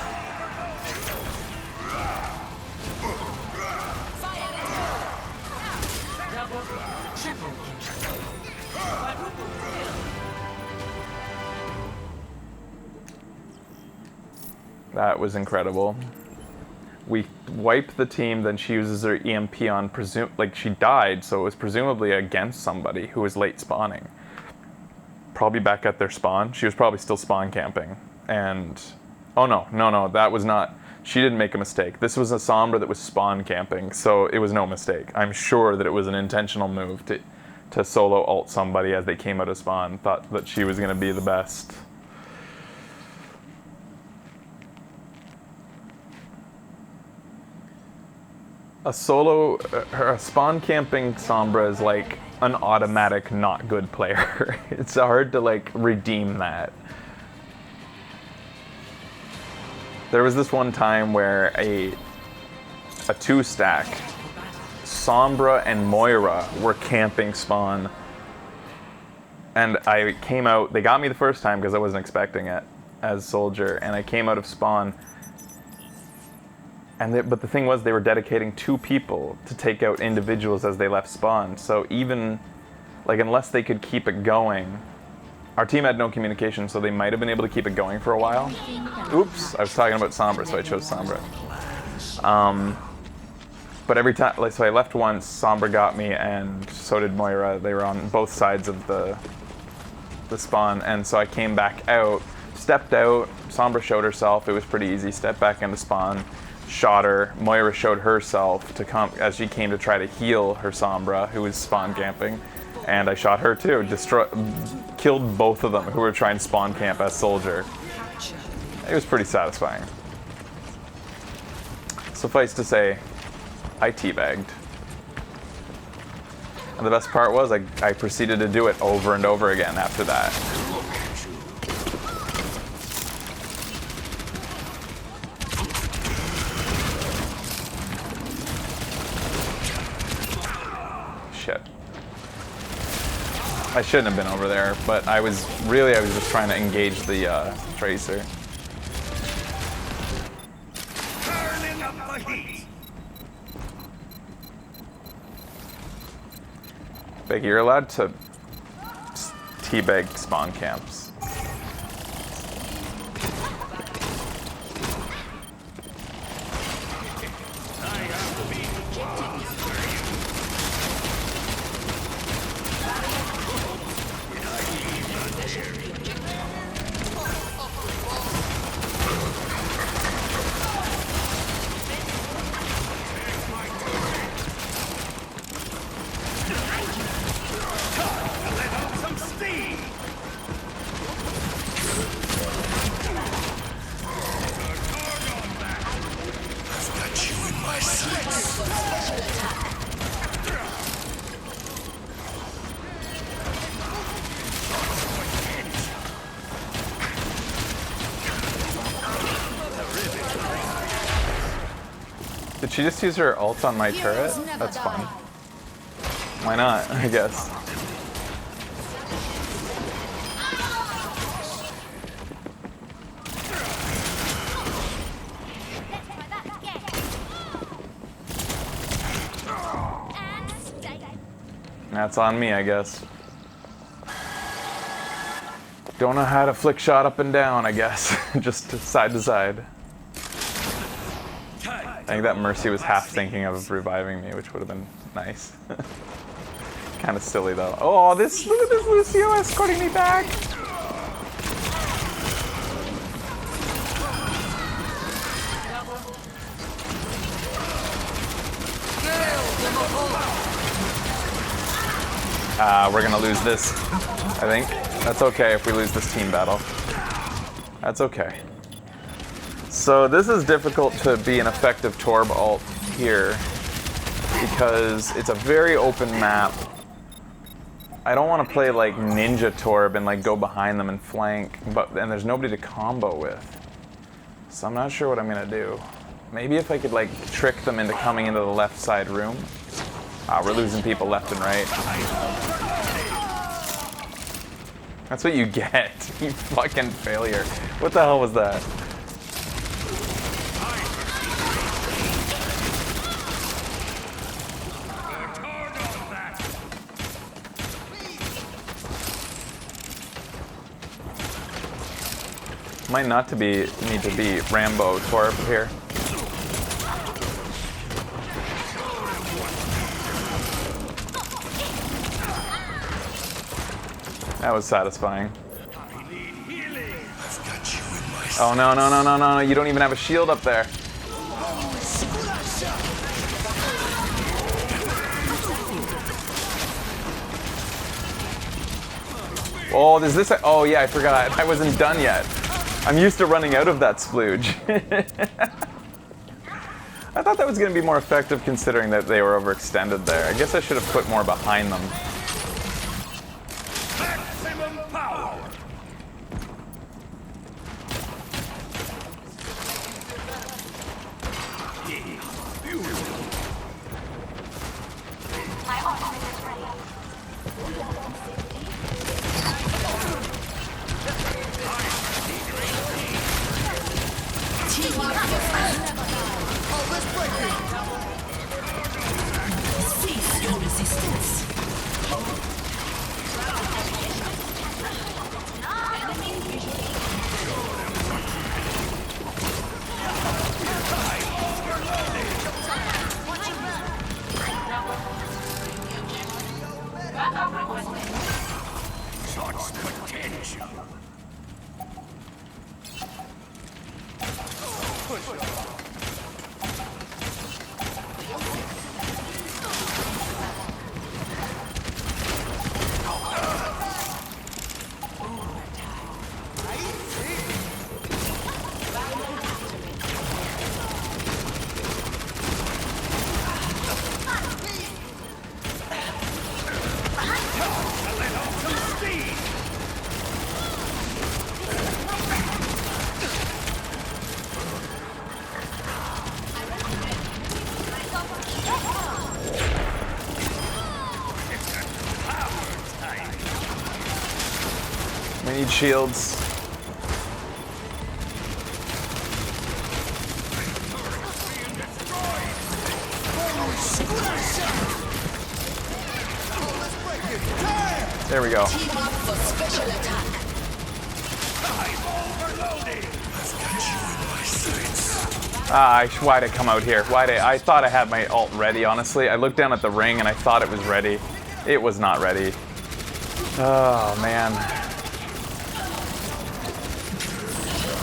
That was incredible. We wiped the team, then she uses her EMP on like she died, so it was presumably against somebody who was late spawning. Probably back at their spawn. She was probably still spawn camping. And oh no, that was not, she didn't make a mistake. This was a Sombra that was spawn camping, so it was no mistake. I'm sure that it was an intentional move to solo ult somebody as they came out of spawn, thought that she was gonna be the best. A spawn camping Sombra is like an automatic not good player. It's hard to like redeem that. There was this one time where a two-stack, Sombra and Moira were camping spawn. And I came out, they got me the first time because I wasn't expecting it as soldier, and I came out of spawn. But the thing was, they were dedicating 2 people to take out individuals as they left spawn. So even, like, unless they could keep it going, our team had no communication, so they might have been able to keep it going for a while. Oops, I was talking about Sombra, so I chose Sombra. But every time, like, so I left once, Sombra got me, and so did Moira. They were on both sides of the spawn, and so I came back out, stepped out, Sombra showed herself, it was pretty easy, stepped back into spawn, shot her. Moira showed herself to come as she came to try to heal her Sombra, who was spawn camping, and I shot her too. Killed both of them who were trying to spawn camp as soldier. It was pretty satisfying. Suffice to say, I teabagged. And the best part was I proceeded to do it over and over again after that. Shit. I shouldn't have been over there, but I was just trying to engage the Tracer. Turning up the heat. Like, you're allowed to teabag spawn camps. Did she just use her ult on my turret? That's fun. Why not, I guess. That's on me, I guess. Don't know how to flick shot up and down, I guess. Just side to side. Time I think that Mercy was half thinking of reviving me, which would have been nice. Kind of silly though. Oh, look at this Lucio escorting me back. We're gonna lose this, I think. That's okay if we lose this team battle. That's okay. So this is difficult to be an effective Torb ult here because it's a very open map. I don't want to play like Ninja Torb and like go behind them and flank, and there's nobody to combo with. So I'm not sure what I'm gonna do. Maybe if I could like trick them into coming into the left side room. We're losing people left and right. That's what you get, you fucking failure. What the hell was that? Might not need to be Rambo Torb here. That was satisfying. Oh no, you don't even have a shield up there. Oh, is this oh yeah, I forgot. I wasn't done yet. I'm used to running out of that splooge. I thought that was going to be more effective considering that they were overextended there. I guess I should have put more behind them. Maximum power. My ultimate is ready. Cease your resistance. Such potential. We need shields. There we go. Team up for special attack. Why'd I come out here? I thought I had my ult ready, honestly. I looked down at the ring and I thought it was ready. It was not ready. Oh, man.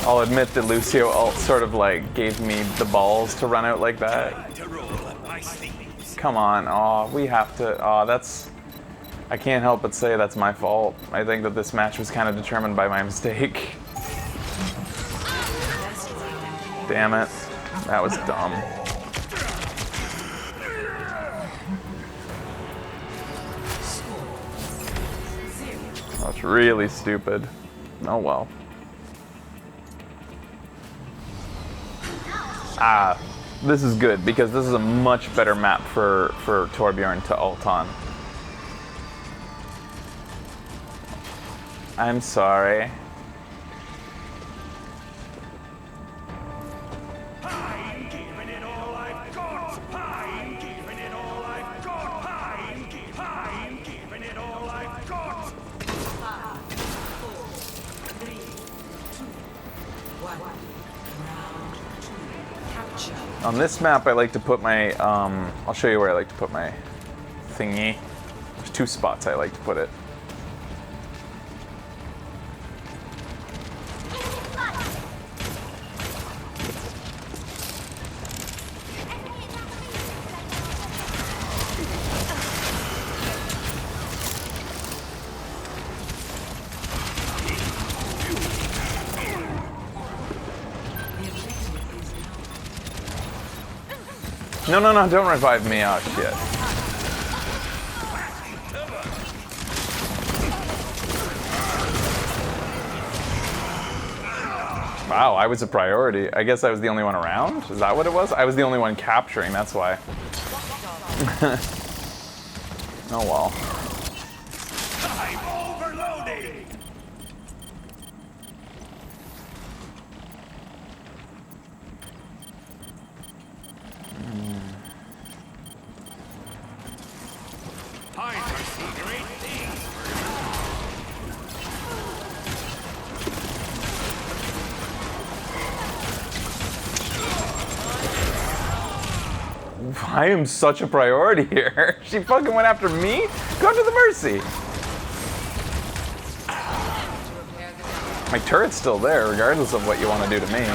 I'll admit that Lucio ult sort of like gave me the balls to run out like that. Come on, we have to, I can't help but say that's my fault. I think that this match was kind of determined by my mistake. Damn it, that was dumb. That's really stupid. Oh well. This is good because this is a much better map for Torbjorn to ult on. I'm sorry. I'm giving it all I've got. I'm giving it all I've got. I'm giving it all I've got. 5, 4, 3, 2, 1. Round 2. Capture. On this map, I like to put my, I'll show you where I like to put my thingy. There's 2 spots I like to put it. No, no, no, don't revive me. Oh, shit. Wow, I was a priority. I guess I was the only one around? Is that what it was? I was the only one capturing, that's why. Oh well. I'm overloading! I foresee great things. I am such a priority here. She fucking went after me? Go to the mercy. My turret's still there, regardless of what you want to do to me.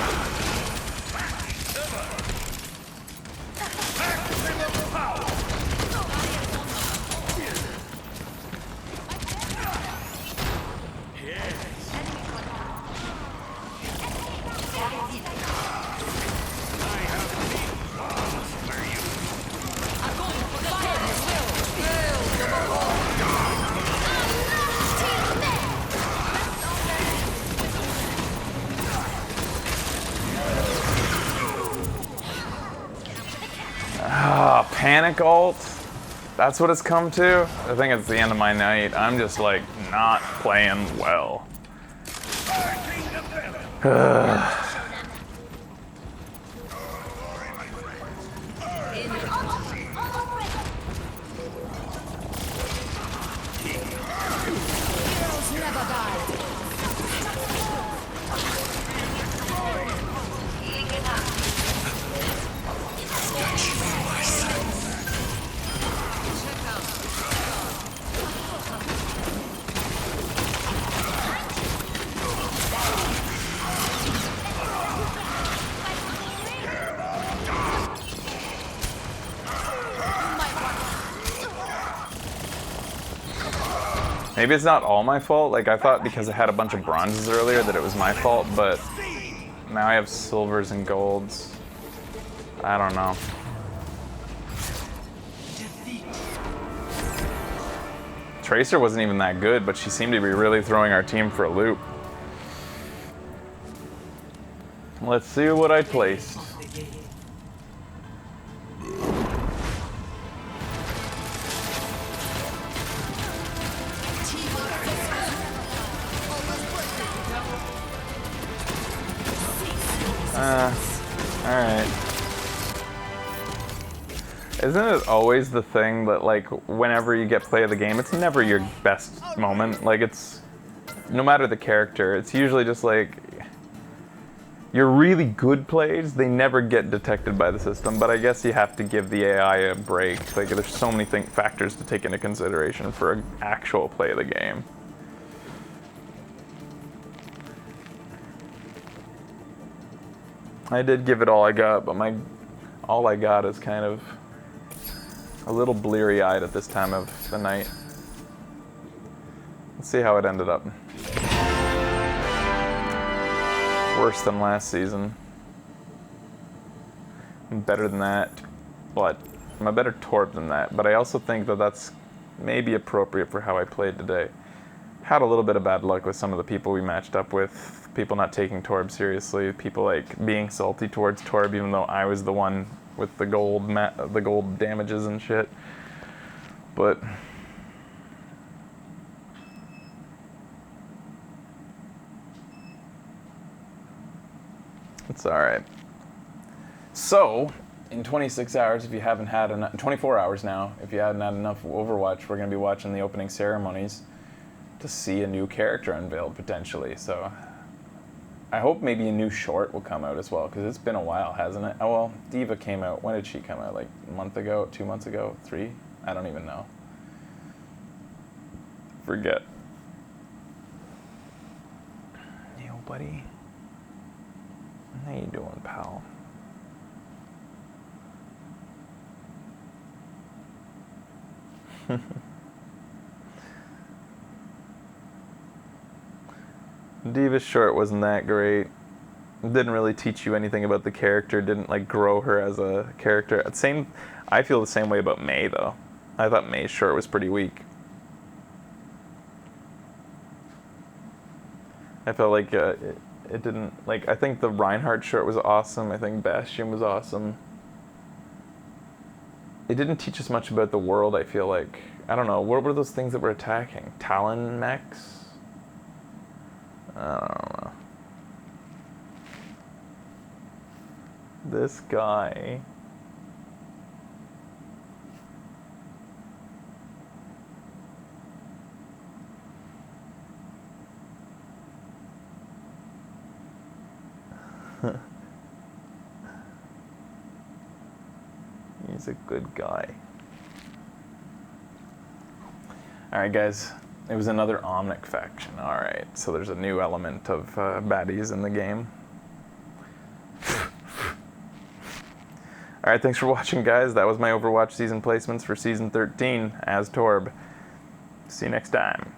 Panic ult? That's what it's come to? I think it's the end of my night. I'm just like not playing well. Maybe it's not all my fault. Like, I thought because I had a bunch of bronzes earlier that it was my fault, but now I have silvers and golds. I don't know. Tracer wasn't even that good, but she seemed to be really throwing our team for a loop. Let's see what I placed. Alright. Isn't it always the thing that, like, whenever you get play of the game, it's never your best moment? Like, it's, no matter the character, it's usually just like, your really good plays, they never get detected by the system, but I guess you have to give the AI a break. Like, there's so many factors to take into consideration for an actual play of the game. I did give it all I got, but all I got is kind of a little bleary-eyed at this time of the night. Let's see how it ended up. Worse than last season. I'm better than that, but I'm a better Torb than that. But I also think that that's maybe appropriate for how I played today. Had a little bit of bad luck with some of the people we matched up with. People not taking Torb seriously. People like being salty towards Torb, even though I was the one with the gold damages and shit. But it's all right. So, in 26 hours, if you haven't had enough, 24 hours now, if you haven't had enough Overwatch, we're going to be watching the opening ceremonies to see a new character unveiled potentially. So, I hope maybe a new short will come out as well, because it's been a while, hasn't it? Oh, well, Diva came out. When did she come out? Like a month ago, 2 months ago, 3? I don't even know. Forget. Yo, buddy. How you doing, pal? Diva's short wasn't that great. Didn't really teach you anything about the character. Didn't like grow her as a character. I feel the same way about May though. I thought May's short was pretty weak. I felt like it didn't like. I think the Reinhardt short was awesome. I think Bastion was awesome. It didn't teach us much about the world. I feel like I don't know. What were those things that were attacking? Talon mechs. I don't know. This guy. He's a good guy. Alright guys, it was another Omnic faction. Alright, so there's a new element of baddies in the game. Alright, thanks for watching guys. That was my Overwatch season placements for Season 13 as Torb. See you next time.